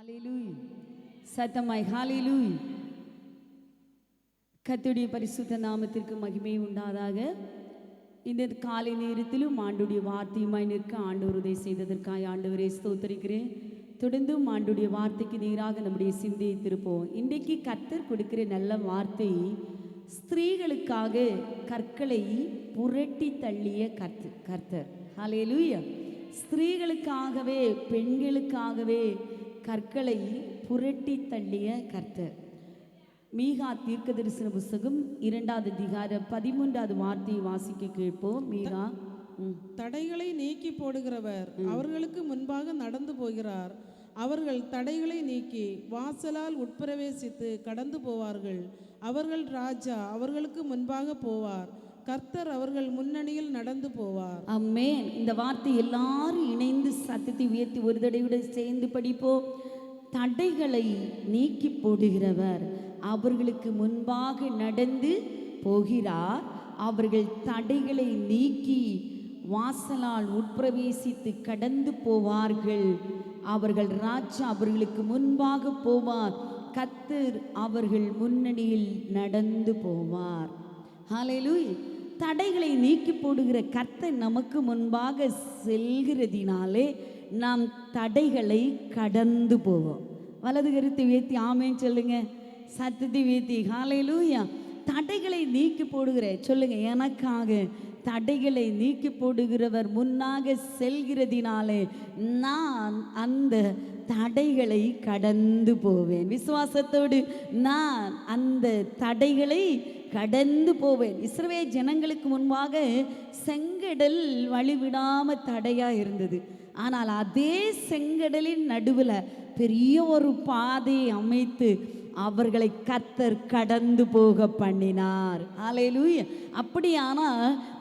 ஹalleluya சத்தமாய் ஹalleluya. கர்த்தருடைய பரிசுத்த நாமத்திற்கு மகிமை உண்டாதாக. இந்த காலை நேரத்திலும் ஆண்டுடைய வார்த்தையுமாய் நிற்க ஆண்டவர் உதவி செய்ததற்காக ஆண்டவரை ஸ்தோத்திரிக்கிறேன். தொடர்ந்தும் ஆண்டுடைய வார்த்தைக்கு நேராக நம்முடைய சிந்தையை திருப்போம். இன்றைக்கு கர்த்தர் கொடுக்கிற நல்ல வார்த்தை, ஸ்திரீகளுக்காக கற்களை புரட்டி தள்ளிய கர்த்தர். ஹalleluya. ஸ்திரீகளுக்காகவே பெண்களுக்காகவே கற்களை புரட்டி தள்ளிய கர்த்தர். மீகா தீர்க்கதரிசன புஸ்தகம் 2வது அதிகாரம் 13வது வார்த்தையை வாசிக்க கேட்போம். மீகா. தடைகளை நீக்கி போடுகிறவர் அவர்களுக்கு முன்பாக நடந்து போகிறார். அவர்கள் தடைகளை நீக்கி வாசலால் உட்பிரவேசித்து கடந்து போவார்கள். அவர்கள் ராஜா அவர்களுக்கு முன்பாக போவார். கர்த்தர் அவர்கள் முன்னணியில் நடந்து போவார். ஆமென். இந்த வார்த்தை எல்லாரும் இணைந்து சத்தத்தை உயர்த்தி ஒரு தடவை சேர்ந்து படிப்போம். தடைகளை நீக்கி போடுகிறவர் அவர்களுக்கு முன்பாக நடந்து போகிறார். அவர்கள் தடைகளை நீக்கி வாசலால் உட்பிரவேசித்து கடந்து போவார்கள். அவர்கள் ராஜா அவர்களுக்கு முன்பாக போவார். கர்த்தர் அவர்கள் முன்னணியில் நடந்து போவார். ஹalleluya. தடைகளை நீக்கி போடுகிற கர்த்தர் நமக்கு முன்பாக செல்கிறதினாலே நாம் தடைகளை கடந்து போவோம். வலது கருத்தை உயர்த்தி ஆமென் சொல்லுங்க. சத்தத்தை உயர்த்தி ஹalleluya. தடைகளை நீக்கி போடுகிற சொல்லுங்க, எனக்காக தடைகளை நீக்கி போடுகிறவர் முன்னாக செல்கிறதினாலே நான் அந்த தடைகளை கடந்து போவேன். விசுவாசத்தோடு நான் அந்த தடைகளை கடந்து போவேன். இஸ்ரவேல் ஜனங்களுக்கு முன்பாக செங்கடல் வழிவிடாம தடையா இருந்தது. ஆனால் அதே செங்கடலின் நடுவில் பெரிய ஒரு பாதையை அமைத்து அவர்களை கர்த்தர் கடந்து போக பண்ணினார். ஹalleluya. அப்படியானா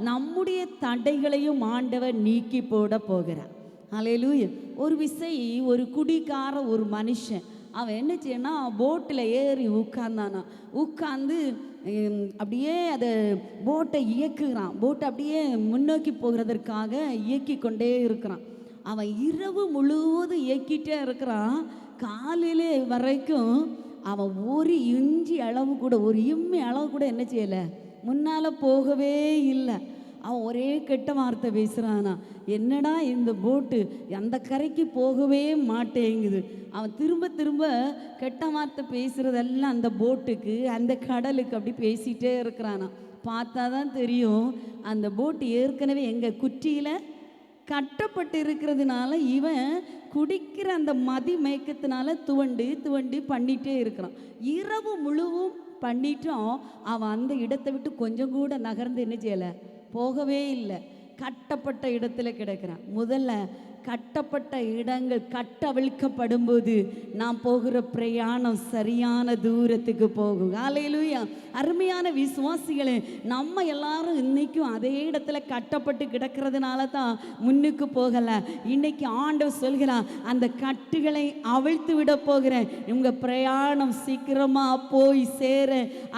நம்முடைய தடைகளையும் ஆண்டவர் நீக்கி போட போகிறார். ஹalleluya. ஒரு விசை ஒரு குடிக்கார ஒரு மனுஷன் அவன் என்ன செய்யனா, போட்டில் ஏறி உட்கார்ந்து அப்படியே அதை போட்டை இயக்குகிறான். போட்டை அப்படியே முன்னோக்கி போகிறதற்காக இயக்கி கொண்டே இருக்கிறான். அவன் இரவு முழுவதும் இயக்கிட்டே இருக்கிறான். காலையிலே வரைக்கும் அவன் ஒரு இஞ்சி அளவு கூட, ஒரு இம்மி அளவு கூட என்ன செய்யலை, முன்னால் போகவே இல்லை. அவன் ஒரே கெட்ட வார்த்தை பேசுகிறானா, என்னடா இந்த போட்டு அந்த கரைக்கு போகவே மாட்டேங்குது. அவன் திரும்ப திரும்ப கெட்ட வார்த்தை பேசுகிறதெல்லாம் அந்த போட்டுக்கு அந்த கடலுக்கு அப்படி பேசிகிட்டே இருக்கிறானா. பார்த்தா தான் தெரியும் அந்த போட்டு ஏற்கனவே எங்கள் குற்றியில் கட்டப்பட்டு இருக்கிறதுனால இவன் குடிக்கிற அந்த மதி மயக்கத்தினால துவண்டு பண்ணிகிட்டே இருக்கிறான். இரவு முழுவும் பண்ணிட்டோம். அவன் அந்த இடத்தை விட்டு கொஞ்சம் கூட நகர்ந்து என்ன செய்யலை, போகவே இல்லை. கட்டப்பட்ட இடத்துல கிடக்கிறான். முதல்ல கட்டப்பட்ட இடங்கள் கட்டவிழ்க்கப்படும் போது நாம் போகிற பிரயாணம் சரியான தூரத்துக்கு போகும். ஹalleluya. அருமையான விசுவாசிகளே, நம்ம எல்லாரும் இன்னைக்கும் அதே இடத்துல கட்டப்பட்டு கிடக்கிறதுனால தான் முன்னுக்கு போகலை. இன்னைக்கு ஆண்டவர் சொல்கிறான், அந்த கட்டுகளை அவிழ்த்து விட போகிறேன். உங்கள் பிரயாணம் சீக்கிரமாக போய் சேர,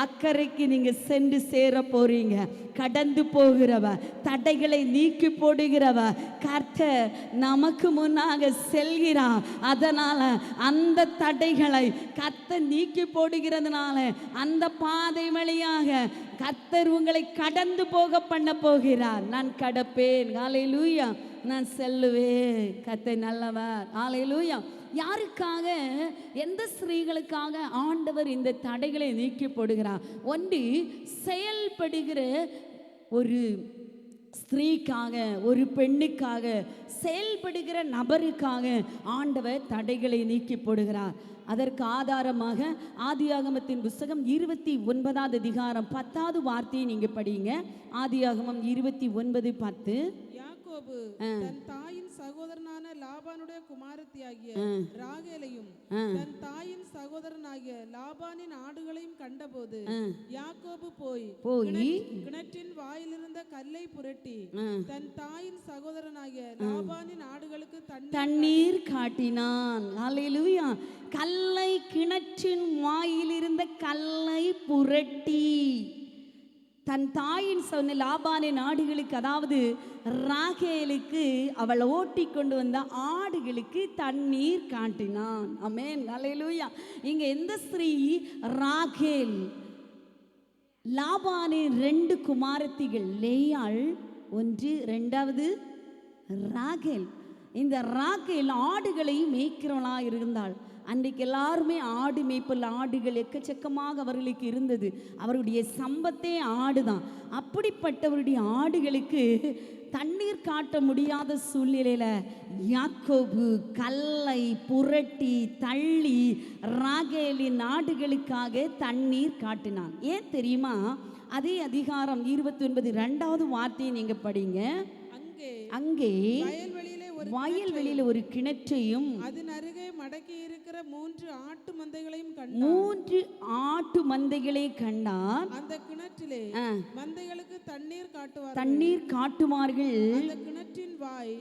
அக்கறைக்கு நீங்கள் சென்று சேர போறீங்க. கடந்து போகிறவ, தடைகளை நீக்கி போடுகிறவ கர்த்தர் நமக்கு முன்னாக செல்கிறார். அதனால அந்த தடைகளை கர்த்தர் நீக்கி போடுகிறதுனால அந்த பாதை வழியாக கர்த்தர் உங்களை கடந்து போக பண்ண போகிறார். நான் கடப்பேன். ஹalleluya. நான் செல்லுவேன். கர்த்தர் நல்லவர். ஹalleluya. யாருக்காக, எந்த ஸ்திரீகளுக்காக ஆண்டவர் இந்த தடைகளை நீக்கி போடுகிறார்? ஒன்று, செயல்படுகிற ஒரு ஸ்திரீக்காக, ஒரு பெண்ணுக்காக, செயல்படுகிற நபருக்காக ஆண்டவர் தடைகளை நீக்கி போடுகிறார். அதற்கு ஆதாரமாக ஆதியாகமத்தின் புஸ்தகம் 29வது அதிகாரம் 10வது வார்த்தையை நீங்க படிங்க. ஆதியாகமம் 29:10. யாக்கோபு தன் தாயின் சகோதரனான லாபானுடைய குமாரத்தியாகிய ராகேலையும் தன் தாயின் சகோதரனாகிய லாபானின் ஆடுகளையும் கண்டபோது யாக்கோபு போய் கிணற்றின் வாயிலிருந்த கல்லை புரட்டி தன் தாயின் சகோதரனாகிய லாபானின் ஆடுகளுக்கு தண்ணீர் காட்டினான். ஹalleluya. கிணற்றின் வாயிலிருந்த கல்லை புரட்டி தன் தாயின் சொன்ன லாபானின் ஆடுகளுக்கு, அதாவது ராகேலுக்கு அவள் ஓட்டி கொண்டு வந்த ஆடுகளுக்கு தண்ணீர் காட்டினான். ஆமென், அல்லேலூயா. இங்க எந்த ஸ்திரீ? ராகேல். லாபானின் 2 குமாரத்திகள், லேயாள் ஒன்று, 2வது ராகேல். இந்த ராகேல் ஆடுகளை மேய்க்கிறவளா இருந்தாள். அன்றைக்கு எல்லாருமே ஆடு மேய்ப்பல், ஆடுகள் எக்கச்சக்கமாக அவர்களுக்கு இருந்தது. அவருடைய சம்பத்தே ஆடுதான். அப்படிப்பட்டவருடைய ஆடுகளுக்கு தண்ணீர் காட்ட முடியாத சூழ்நிலையில் யாக்கோபு கல்லை புரட்டி தள்ளி ராகேலின் ஆடுகளுக்காக தண்ணீர் காட்டினான். ஏன் தெரியுமா? அதே அதிகாரம் 29 2வது வார்த்தையை நீங்க படிங்க. அங்கே வயல்வெளியில ஒரு கிணற்றையும் அதன் அருகே மடக்கி இருக்கிற 3 ஆட்டு மந்தைகளையும் கண்டான். 3 ஆட்டு மந்தைகளை கண்டான். அந்த கிணற்றிலே மந்தைகளுக்கு தண்ணீர் காட்டுமார்கள். அந்த கிணற்றின் வாய்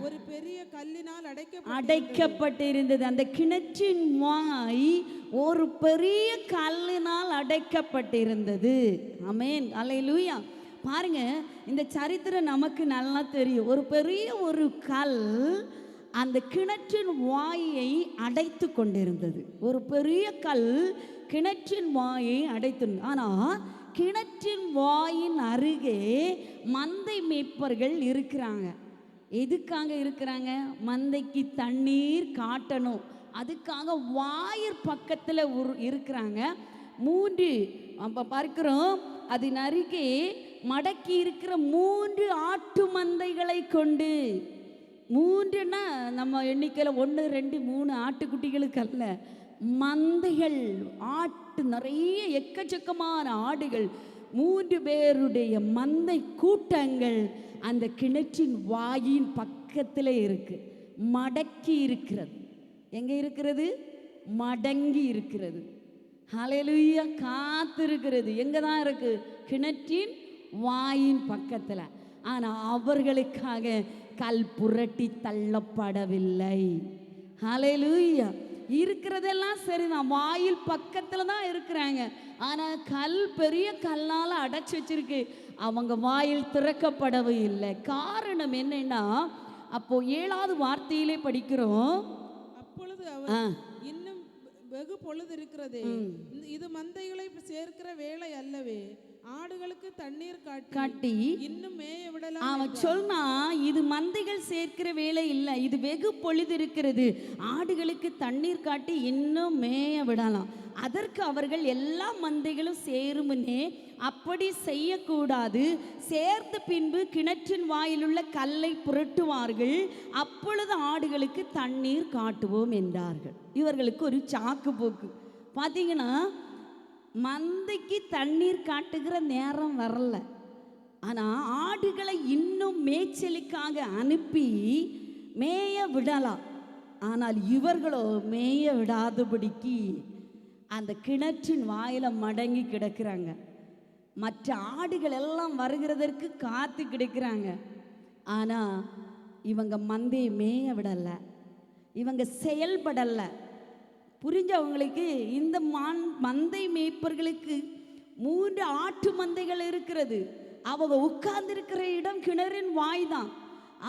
ஒரு பெரிய கல்லினால் அடைக்கப்பட்டிருந்தது. அந்த கிணற்றின் வாய் ஒரு பெரிய கல்லினால் அடைக்கப்பட்டிருந்தது. ஆமென், அல்லேலூயா. பாருங்க, இந்த சரித்திரம் நமக்கு நல்லா தெரியும். ஒரு பெரிய ஒரு கல் அந்த கிணற்றின் வாயை அடைத்து கொண்டிருந்தது. ஒரு பெரிய கல் கிணற்றின் வாயை அடைத்து. ஆனால் கிணற்றின் வாயின் அருகே மந்தை மேய்ப்பர்கள் இருக்கிறாங்க. எதுக்காக இருக்கிறாங்க? மந்தைக்கு தண்ணீர் காட்டணும். அதுக்காக வாயிற் பக்கத்தில் இருக்கிறாங்க. 3 பார்க்கிறோம். அதன் அருகே மடக்கி இருக்கிற 3 ஆட்டு மந்தைகளை கொண்டு, 3ன்னா நம்ம எண்ணிக்கையில் 1 2 3 ஆட்டுக்குட்டிகளுக்கு அல்ல, மந்தைகள், ஆட்டு நிறைய எக்கச்சக்கமான ஆடுகள், 3 பேருடைய மந்தை கூட்டங்கள் அந்த கிணற்றின் வாயின் பக்கத்தில் இருக்கு. மடக்கி இருக்கிறது. எங்க இருக்கிறது? மடங்கி இருக்கிறது. ஹல்லேலூயா. காத்திருக்கிறது. எங்க தான் இருக்கு? கிணற்றின் வாயின் பக்கத்தில். ஆனால் அவர்களுக்காக கல் புரட்டி தள்ளப்படவில்லை. ஹல்லேலூயா. இருக்கிறதெல்லாம் சரிதான், வாயில் பக்கத்தில் தான் இருக்கிறாங்க. ஆனால் கல் பெரிய கல்லால் அடைச்சி வச்சிருக்கு. அவங்க வாயில் திறக்கப்படவே இல்லை. காரணம் என்னன்னா, அப்போ 7வது வார்த்தையிலே படிக்கிறோம். அப்பொழுது அவர், இன்னும் வெகு பொழுது இருக்கிறதே, இது மந்தைகளை சேர்க்கிற வேலை அல்லவே, ஆடுகளுக்கு தண்ணீர் காட்டி இன்னும் மேய விடலாம். அவன் சொன்னா, இது மந்தைகள் சேர்க்கிற வேலை இல்லை, இது வெகு பொழுது இருக்கிறது, ஆடுகளுக்கு தண்ணீர் காட்டி இன்னும் மேய விடலாம். அதற்கு அவர்கள் எல்லா மந்தைகளும் சேருமுன்னே அப்படி செய்யக்கூடாது, சேர்த்த பின்பு கிணற்றின் வாயிலுள்ள கல்லை புரட்டுவார்கள், அப்பொழுது ஆடுகளுக்கு தண்ணீர் காட்டுவோம் என்றார்கள். இவர்களுக்கு ஒரு சாக்கு போக்கு. பார்த்தீங்கன்னா, மந்தைக்கு தண்ணீர் காட்டுகிற நேரம் வரல, ஆனால் ஆடுகளை இன்னும் மேய்ச்சலுக்காக அனுப்பி மேய விடலாம். ஆனால் இவர்களோ மேய விடாதபடிக்கு அந்த கிணற்றின் வாயில மடங்கி கிடக்கிறாங்க. மற்ற ஆடுகள் எல்லாம் வருகிறதற்கு காத்து கிடக்கிறாங்க. ஆனால் இவங்க மந்தையை மேய விடலை, இவங்க செயல்படலை. புரிஞ்சவங்களுக்கு, இந்த மந்தை மேய்ப்பர்களுக்கு 3 ஆட்டு மந்தைகள் இருக்கிறது. அவங்க உட்கார்ந்துருக்கிற இடம் கிணறின் வாய் தான்.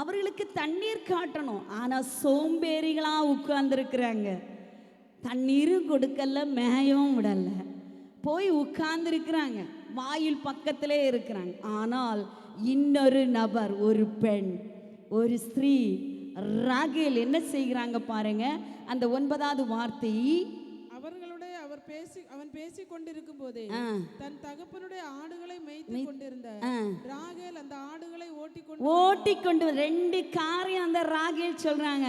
அவர்களுக்கு தண்ணீர் காட்டணும், ஆனால் சோம்பேறிகளாக உட்கார்ந்துருக்கிறாங்க. தண்ணீரும் கொடுக்கல, மேயவும் விடலை, போய் உட்கார்ந்துருக்கிறாங்க, வாயில் பக்கத்திலே இருக்கிறாங்க. ஆனால் இன்னொரு நபர், ஒரு பெண், ஒரு ஸ்திரீ ராகேல் என்ன செய்கிறாங்க பாருங்க. அந்த 9வது வார்த்தை, அவன் பேசிக் கொண்டிருக்கும் போதே தன் தகப்பனுடைய ஆடுகளை மேய்த்து கொண்டிருந்த ராகேல் அந்த ஆடுகளை ஓட்டிக்கொண்டு 2 காரியம் அந்த ராகேல் சொல்றாங்க.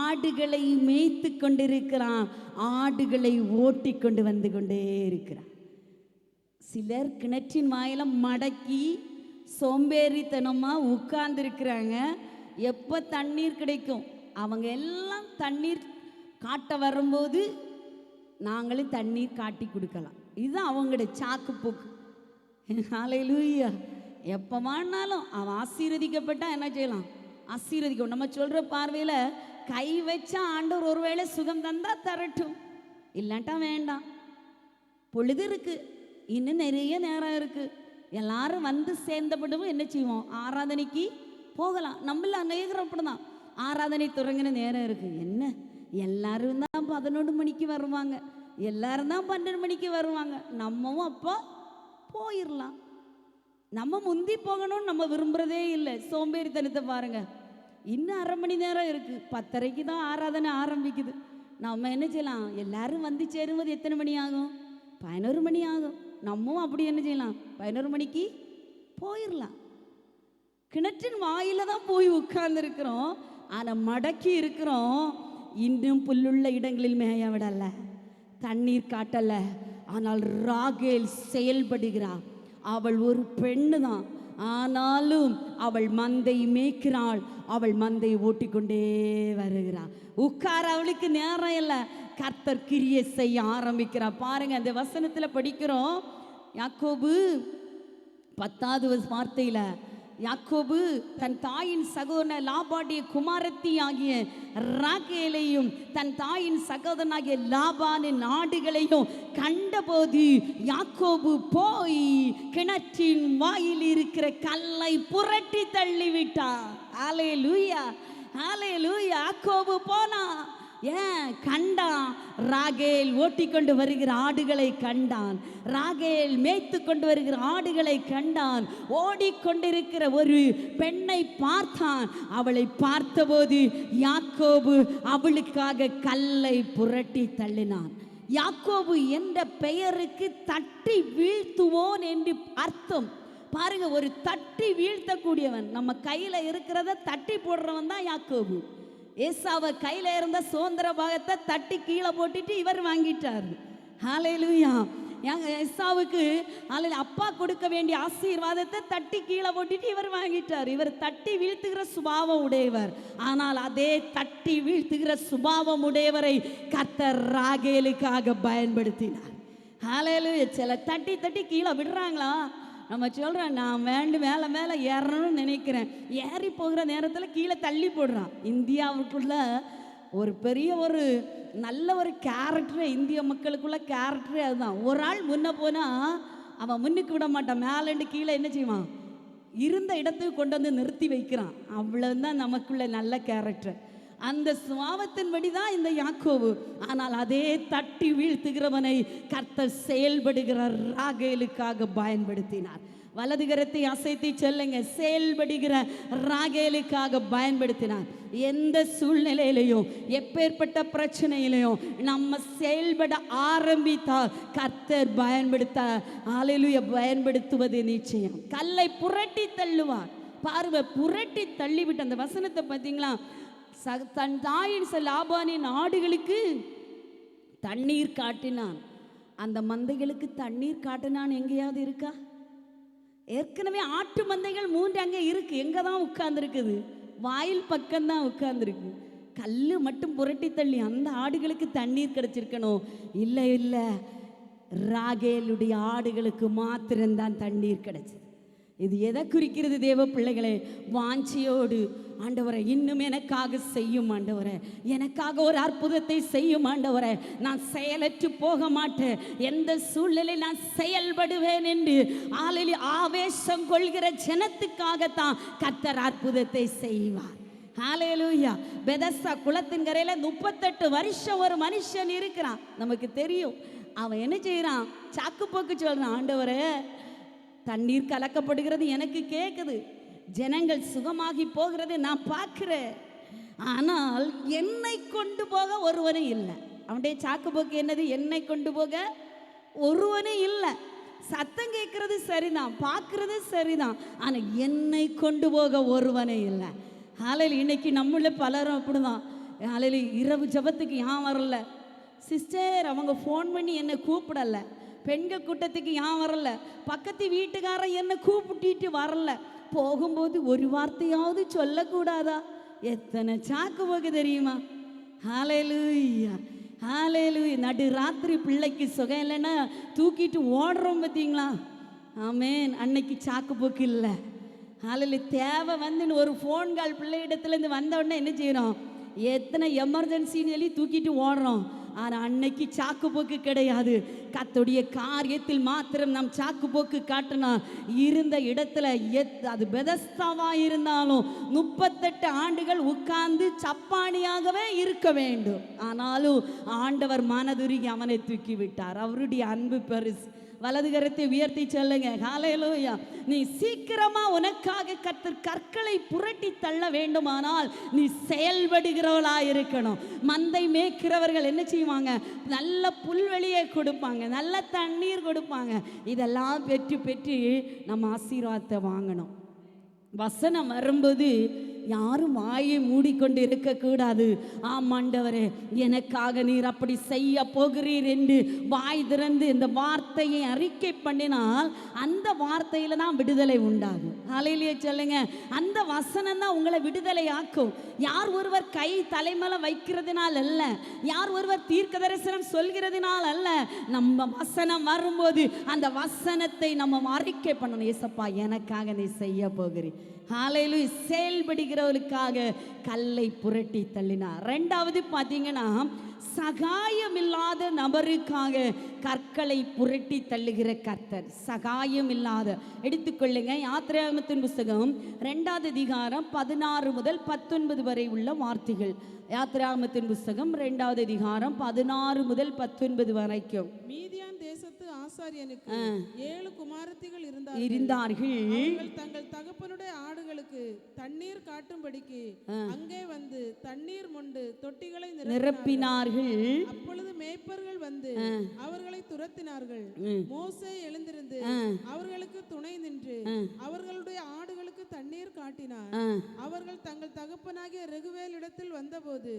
ஆடுகளை மேய்த்து கொண்டிருக்கிறான், ஆடுகளை ஓட்டி கொண்டு வந்து கொண்டே இருக்கிறான். சிலர் கிணற்றின் வாயில மடக்கி சோம்பேறித்தனமா உட்கார்ந்து இருக்கிறாங்க. எப்போ தண்ணீர் கிடைக்கும், அவங்க எல்லாம் தண்ணீர் காட்ட வரும்போது நாங்களும் தண்ணீர் காட்டி கொடுக்கலாம். இதுதான் அவங்களுடைய சாக்கு போக்கு. ஹல்லேலூயா. எப்போ வேணாலும் அவன் ஆசீர்வதிக்கப்பட்டா என்ன செய்யலாம்? ஆசீர்வதிக்கும். நம்ம சொல்கிற பார்வையில் கை வச்சா ஆண்டவர் ஒருவேளை சுகம் தந்தா தரட்டும், இல்லாட்டா வேண்டாம். பொழுது இருக்கு, இன்னும் நிறைய நேரம் இருக்கு, எல்லாரும் வந்து சேர்ந்தபடியும் என்ன செய்வோம், ஆராதனைக்கு போகலாம். நம்மள அநேகர் அப்படிதான். ஆராதனை தொடங்கின நேரம் இருக்கு, என்ன எல்லாரும் தான் 11 மணிக்கு வருவாங்க, எல்லாரும் தான் 12 மணிக்கு வருவாங்க, நம்மவும் அப்போ போயிடலாம். நம்ம முந்தி போகணும்னு நம்ம விரும்புகிறதே இல்லை. சோம்பேறித்தனத்தை பாருங்க. இன்னும் 1/2 மணி நேரம் இருக்குது, 10:30க்கு தான் ஆராதனை ஆரம்பிக்குது. நம்ம என்ன செய்யலாம், எல்லாரும் வந்து சேரும்போது எத்தனை மணி ஆகும், 11 மணி ஆகும். நம்மவும் அப்படி என்ன செய்யலாம், 11 மணிக்கு போயிடலாம். கிணற்றின் வாயில தான் போய் உட்கார்ந்துருக்கிறோம், ஆனால் மடக்கி இருக்கிறோம். இன்னும் புல்லுள்ள இடங்களில் மேய விடலை, தண்ணீர் காட்டலை. ஆனால் ராகேல் செயல்படுகிறாள். அவள் ஒரு பெண்ணு தான், ஆனாலும் அவள் மந்தை மேய்க்கிறாள். அவள் மந்தை ஓட்டிக்கொண்டே வருகிறாள். உட்கார அவளுக்கு நேரம் இல்லை, கர்த்தர் கிரியை செய்ய ஆரம்பிக்கிறார். பாருங்க, அந்த வசனத்தில் படிக்கிறோம், யாக்கோபு 10வது வார்த்தையில், யாக்கோபு தன் தாயின் சகோதரன் லாபாடைய குமாரத்தி ஆகிய ராகேலையும் தன் தாயின் சகோதரனாகிய லாபானின் ஆடுகளையும் கண்டபோது யாக்கோபு போய் கிணற்றின் வாயில் இருக்கிற கல்லை புரட்டி தள்ளிவிட்டார். ஹல்லேலூயா, ஹல்லேலூயா. யாக்கோபு போனா, ஏன் கண்டான், ராகேல் ஓட்டிக்கொண்டு வருகிற ஆடுகளை கண்டான், ராகேல் மேய்த்து கொண்டு வருகிற ஆடுகளை கண்டான். ஓடிக்கொண்டிருக்கிற ஒரு பெண்ணை பார்த்தான். அவளை பார்த்தபோது யாக்கோபு அவளுக்காக கல்லை புரட்டி தள்ளினான். யாக்கோபு என்ற பெயருக்கு தட்டி வீழ்த்துவோன் என்று அர்த்தம். பாருங்க, ஒரு தட்டி வீழ்த்தக்கூடியவன். நம்ம கையில இருக்கிறத தட்டி போடுறவன் தான் யாக்கோபு. ஏசாவை கையில இருந்த சுதந்திர பாகத்தை தட்டி கீழே போட்டுட்டு இவர் வாங்கிட்டார். ஹல்லேலூயா. ஏசாவுக்கு அப்பா கொடுக்க வேண்டிய ஆசீர்வாதத்தை தட்டி கீழே போட்டுட்டு இவர் வாங்கிட்டார். இவர் தட்டி வீழ்த்துகிற சுபாவம் உடையவர். ஆனால் அதே தட்டி வீழ்த்துகிற சுபாவம் உடையவரை கர்த்தர் ராகேலுக்காக பயன்படுத்தினார். ஹல்லேலூயா. சில தட்டி தட்டி கீழே விடுறாங்களா, நம்ம சொல்கிறோம், நான் மேலே மேலே ஏறணும்னு நினைக்கிறேன், ஏறி போகிற நேரத்தில் கீழே தள்ளி போடுறான். இந்தியாவுக்குள்ள ஒரு பெரிய ஒரு நல்ல ஒரு கேரக்டரு, இந்திய மக்களுக்குள்ள கேரக்டரே அதுதான். ஒரு ஆள் முன்ன போனால் அவன் முன்னுக்கு விட மாட்டான், மேலேண்டு கீழே என்ன செய்வான், இருந்த இடத்துக்கு கொண்டு வந்து நிறுத்தி வைக்கிறான். அவ்வளோதான் நமக்குள்ள நல்ல கேரக்டர். அந்த சுபாவத்தின்படி தான் இந்த யாக்கோபு. ஆனால் அதே தட்டி வீழ்த்துகிறவனை கர்த்தர் செயல்படுகிற ராகேலுக்காக பயன்படுத்தினார். வலது கரத்தை அசைத்து சொல்லுங்க, செயல்படுகிற ராகேலுக்காக பயன்படுத்தினார். எந்த சூழ்நிலையிலையும் எப்பேற்பட்ட பிரச்சனையிலையும் நம்ம செயல்பட ஆரம்பித்தால் கர்த்தர் பயன்படுத்துவது நிச்சயம். கல்லை புரட்டி தள்ளுவார். பாருங்க, புரட்டி தள்ளிவிட்டு அந்த வசனத்தை பார்த்தீங்களா, தன் தாயின் லாபானின் ஆடுகளுக்கு தண்ணீர் காட்டினான். அந்த மந்தைகளுக்கு தண்ணீர் காட்டினான் எங்கேயாவது இருக்கா? ஏற்கனவே ஆட்டு மந்தைகள் 3 அங்கே இருக்கு. எங்கே தான் உட்கார்ந்துருக்குது? வாயில் பக்கம்தான் உட்கார்ந்துருக்கு. கல் மட்டும் புரட்டி தள்ளி அந்த ஆடுகளுக்கு தண்ணீர் கிடைச்சிருக்கணும். இல்லை இல்லை, ராகேலுடைய ஆடுகளுக்கு மாத்திரம்தான் தண்ணீர் கிடைச்சது. இது எதை குறிக்கிறது தேவ பிள்ளைகளே? வாஞ்சியோடு, ஆண்டவரை இன்னும் எனக்காக செய்யும் ஆண்டவரை, எனக்காக ஒரு அற்புதத்தை செய்யும் ஆண்டவரை, நான் செயலற்று போக மாட்டேன், எந்த சூழ்நிலை நான் செயல்படுவேன் என்று ஆவேசம் கொள்கிற ஜனத்துக்காகத்தான் கர்த்தர் அற்புதத்தை செய்வார். ஹல்லேலூயா. பெதஸ்தா குளத்தின் கரையில் 38 வருஷம் ஒரு மனுஷன் இருக்கிறான். நமக்கு தெரியும். அவன் என்ன செய்யறான்? சாக்கு போக்கு சொல்றான், ஆண்டவரே தண்ணீர் கலக்கப்படுகிறது எனக்கு கேட்குது, ஜனங்கள் சுகமாகி போகிறது நான் பார்க்கிறேன், ஆனால் என்னை கொண்டு போக ஒருவனும் இல்லை. அவனுடைய சாக்கு போக்கு என்னது? என்னை கொண்டு போக ஒருவனும் இல்லை. சத்தம் கேட்கறது சரிதான், பார்க்கறது சரிதான், ஆனால் என்னை கொண்டு போக ஒருவனே இல்லை. ஹல்லேலூயா. இன்னைக்கு நம்மள பலரும் அப்படிதான். ஹல்லேலூயா. இரவு ஜெபத்துக்கு ஏன் வரல சிஸ்டர்? அவங்க ஃபோன் பண்ணி என்னை கூப்பிடலை. பெண்கள் கூட்டத்துக்கு ஏன் வரல? பக்கத்து வீட்டுக்காரன் என்னை கூப்பிட்டு வரல. போகும்போது ஒரு வார்த்தையாவது சொல்லக்கூடாதா? எத்தனை சாக்கு போக்கு தெரியுமா? ஹல்லேலூயா, ஹல்லேலூயா. நடு ராத்திரி பிள்ளைக்கு சுகம் இல்லைன்னா தூக்கிட்டு ஓடுறோம் பார்த்தீங்களா? ஆமேன். அன்னைக்கு சாக்கு போக்கு இல்லை. ஹல்லேலூயா. தேவை வந்துன்னு ஒரு ஃபோன் கால் பிள்ளை இடத்துலேருந்து வந்த உடனே என்ன செய்கிறோம்? எத்தனை எமர்ஜென்சின்னு சொல்லி தூக்கிட்டு ஓடுறோம். ஆனா அன்னைக்கு சாக்கு போக்கு கிடையாது. கர்த்தருடைய காரியத்தில் மாத்திரம் நாம் சாக்கு போக்கு காட்டினா இருந்த இடத்துல அது பெதஸ்தாவா இருந்தாலும் 38 ஆண்டுகள் உட்கார்ந்து சப்பானியாகவே இருக்க வேண்டும். ஆனாலும் ஆண்டவர் மனதுருகி அவனை தூக்கி விட்டார். அவருடைய அன்பு பெருசு. வலது கரத்தை உயர்த்தி சொல்லுங்க, ஹல்லேலூயா. நீ சீக்கிரமா உனக்காக கர்த்தர் கற்களை புரட்டி தள்ள வேண்டுமானால் நீ செயல்படுகிறவளா இருக்கணும். மந்தை மேய்க்கிறவர்கள் என்ன செய்வாங்க? நல்ல புல்வெளியை கொடுப்பாங்க, நல்ல தண்ணீர் கொடுப்பாங்க. இதெல்லாம் பெற்று பெற்று நம்ம ஆசீர்வாதத்தை வாங்கணும். வசனம் வரும்போது யாரும் வாயை மூடிக்கொண்டு இருக்கக்கூடாது. ஆமாண்டவரே, எனக்காக நீர் அப்படி செய்ய போகிறீர் என்று வாய் திறந்து இந்த வார்த்தையை அறிக்கை பண்ணினால் அந்த வார்த்தையில தான் விடுதலை உண்டாகும். ஹல்லேலூயா சொல்லுங்க. அந்த வசனம் தான் உங்களை விடுதலை ஆக்கும். யார் ஒருவர் கை தலைமேல வைக்கிறதுனால் அல்ல, யார் ஒருவர் தீர்க்க தரிசனம் சொல்கிறதுனால் அல்ல. நம்ம வசனம் வரும்போது அந்த வசனத்தை நம்ம அறிக்கை பண்ணணும். ஏசப்பா, எனக்காக நீ செய்ய போகிறீர். ஹல்லேலூயா. செயல்படுகிறவர்களுக்காக கல்லை புரட்டி தள்ளினார். ரெண்டாவது பார்த்தீங்கன்னா, சகாயம் இல்லாத நபருக்காக கற்களை புரட்டி தள்ளுகிற கர்த்தர். சகாயம் இல்லாத, எடுத்துக்கொள்ளுங்க யாத்திராகமத்தின் புஸ்தகம் 2வது அதிகாரம் 16 முதல் 19 வரை உள்ள வார்த்தைகள். யாத்திராகமத்தின் புஸ்தகம் 2வது அதிகாரம் 16 முதல் 19 வரைக்கும். மீதியான் தேசத்து ஆசாரியனுக்கு 7 குமாரத்திகள் இருந்தார்கள். தங்கள் தகப்பனுடைய ஆடுகளுக்கு தண்ணீர் காட்டும்படிக்கு அங்கே வந்து தண்ணீர் மொண்டு தொட்டிகளை நிரப்பினார்கள். அப்பொழுது மேய்ப்பர்கள் வந்து அவர்களை துரத்தினார்கள். மோசே எழுந்திருந்து அவர்களுக்கு துணை நின்று அவர்களுடைய ஆடுகளுக்கு தண்ணீர் காட்டினார். அவர்கள் தங்கள் தகப்பனாகிய ரெகுவேலிடத்தில் வந்தபோது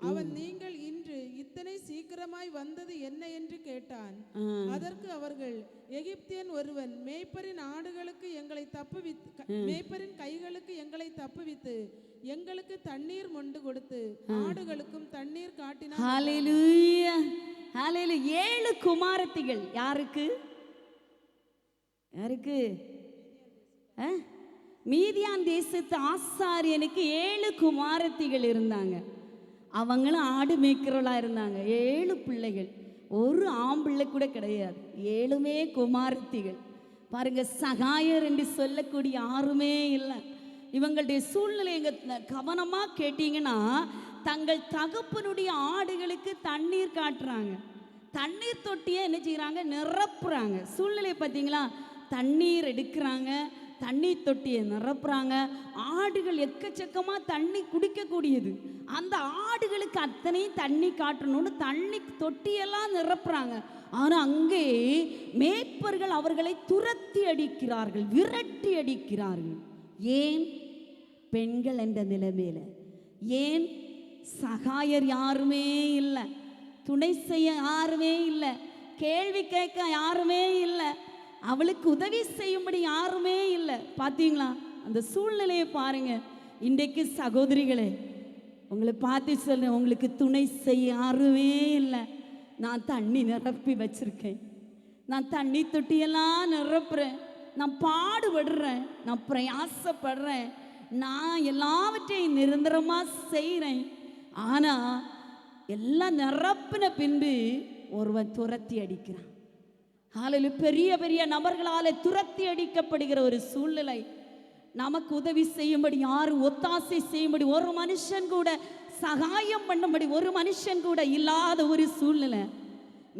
அவன், நீங்கள் இன்று இத்தனை சீக்கிரமாய் வந்தது என்ன என்று கேட்டான். அதற்கு அவர்கள், எகிப்தியன் ஒருவன் மேய்ப்பரின் ஆடுகளுக்கு எங்களை தப்புவித்து மேய்ப்பரின் கைகளுக்கு எங்களை தப்புவித்து எங்களுக்கு தண்ணீர் மொண்டு கொடுத்து ஆடுகளுக்கும் தண்ணீர் காட்டினார். ஹல்லேலூயா, ஹல்லேலூயா. 7 குமாரத்திகள். யாருக்கு? யாருக்கு? மீதியான் தேசத்து ஆசாரியனுக்கு 7 குமாரத்திகள் இருந்தாங்க. அவங்களும் ஆடு மேய்க்கிறவளா இருந்தாங்க. 7 பிள்ளைகள், ஒரு ஆம்பிள்ளை கூட கிடையாது. 7மே குமாரத்திகள். பாருங்க, சகாயர் என்று சொல்லக்கூடிய யாருமே இல்லை. இவங்களுடைய சூழ்நிலை கவனமாக கேட்டீங்கன்னா, தங்கள் தகப்பனுடைய ஆடுகளுக்கு தண்ணீர் காட்டுறாங்க. தண்ணீர் தொட்டியை என்ன செய்கிறாங்க? நிரப்புறாங்க. சூழ்நிலை பார்த்தீங்களா? தண்ணீர் எடுக்கிறாங்க, தண்ணீர் தொட்டியை நிரப்புறாங்க. ஆடுகள் எக்கச்சக்கமாக தண்ணி குடிக்கக்கூடியது. அந்த ஆடுகளுக்கு அத்தனையும் தண்ணி காட்டணும்னு தண்ணி தொட்டியெல்லாம் நிரப்புறாங்க. ஆனால் அங்கே மேய்ப்பர்கள் அவர்களை துரத்தி அடிக்கிறார்கள், விரட்டி அடிக்கிறார்கள். ஏன்? பெண்கள் என்ற நிலைமையில. ஏன்? சகாயர் யாருமே இல்லை, துணை செய்ய யாருமே இல்லை, கேள்வி கேட்க யாருமே இல்லை, அவளுக்கு உதவி செய்யும்படி யாருமே இல்லை. பார்த்தீங்களா அந்த சூழ்நிலையை பாருங்க. இன்றைக்கு சகோதரிகளே, உங்களை பார்த்து சொல்றேன், உங்களுக்கு துணை செய்ய யாருமே இல்லை. நான் தண்ணி நிரப்பி வச்சிருக்கேன், நான் தண்ணி தொட்டியெல்லாம் நிரப்புறேன், நான் பாடுபடுறேன், நான் பிரயாசப்படுறேன், நான் எல்லாவற்றையும் நிரந்தரமாக செய்கிறேன். ஆனால் எல்லாம் நிரப்பின பின்பு ஒருவன் துரத்தி அடிக்கிறான். ஹல்லேலூயா. பெரிய பெரிய நபர்களால் துரத்தி அடிக்கப்படுகிற ஒரு சூழ்நிலை. நமக்கு உதவி செய்யும்படி யாரும் ஒத்தாசை செய்யும்படி ஒரு மனுஷன் கூட, சகாயம் பண்ணும்படி ஒரு மனுஷன் கூட இல்லாத ஒரு சூழ்நிலை.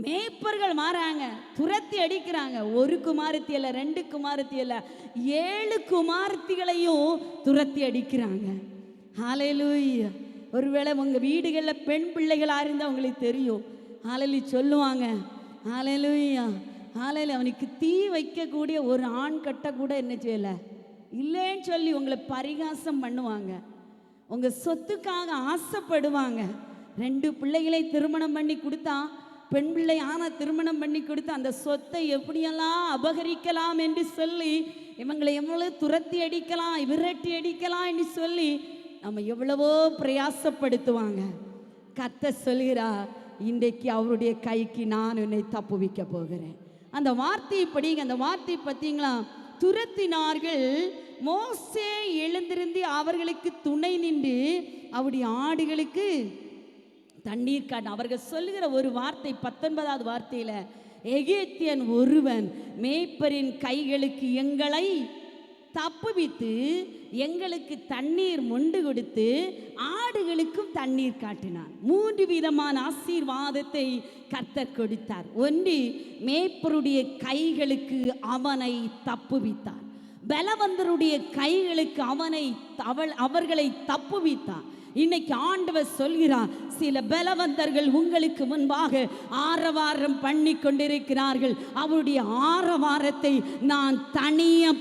மேய்ப்பர்கள் மாறாங்க, துரத்தி அடிக்கிறாங்க. 1 குமாரத்தி அல்ல, 2 குமாரத்தி அல்ல, 7 குமாரத்திகளையும் துரத்தி அடிக்கிறாங்க. ஹல்லேலூயா. ஒருவேளை உங்கள் வீடுகளில் பெண் பிள்ளைகளாக இருந்தால் உங்களுக்கு தெரியும். ஹல்லேலூயா சொல்லுவாங்க, ஹல்லேலூயா ஹல்லேலூயா, அவனுக்கு தீ வைக்கக்கூடிய ஒரு ஆண் கட்ட கூட என்ன செய்யலை இல்லைன்னு சொல்லி உங்களை பரிகாசம் பண்ணுவாங்க. உங்கள் சொத்துக்காக ஆசைப்படுவாங்க. 2 பிள்ளைகளை திருமணம் பண்ணி கொடுத்தா, பெண் பிள்ளை ஆனால் திருமணம் பண்ணி கொடுத்து அந்த சொத்தை எப்படியெல்லாம் அபகரிக்கலாம் என்று சொல்லி இவங்களை எவ்வளோ துரத்தி அடிக்கலாம், விரட்டி அடிக்கலாம் என்று சொல்லி நம்ம எவ்வளவோ பிரயாசப்படுத்துவாங்க. கர்த்தர் சொல்கிறார், இன்றைக்கு அவருடைய கைக்கு நான் உன்னை தப்புவிக்க போகிறேன். அந்த வார்த்தையை படிங்க. அந்த வார்த்தை பார்த்தீங்களா? துரத்தினார்கள். மோசே எழுந்திருந்து அவர்களுக்கு துணை நின்று அவருடைய ஆடுகளுக்கு தண்ணீர் காட்டு. அவர்கள் சொல்லுகிற ஒரு வார்த்தை 19வது வார்த்தையில், எகிப்தியன் ஒருவன் மேய்ப்பரின் கைகளுக்கு எங்களை தப்புவித்து எங்களுக்கு தண்ணீர் மொண்டு கொடுத்து ஆடுகளுக்கும் தண்ணீர் காட்டினான். 3 விதமான ஆசீர்வாதத்தை கர்த்தர் கொடுத்தார். ஒன்று, மேய்ப்பருடைய கைகளுக்கு அவனை தப்புவித்தார். பலவந்தருடைய கைகளுக்கு அவர்களை தப்புவித்தார். இன்னைக்கு ஆண்டவர் சொல்கிறார், சில பலவந்தர்கள் உங்களுக்கு முன்பாக ஆரவாரம் பண்ணி கொண்டிருக்கிறார்கள். அவருடைய ஆரவாரத்தை நான் தனிய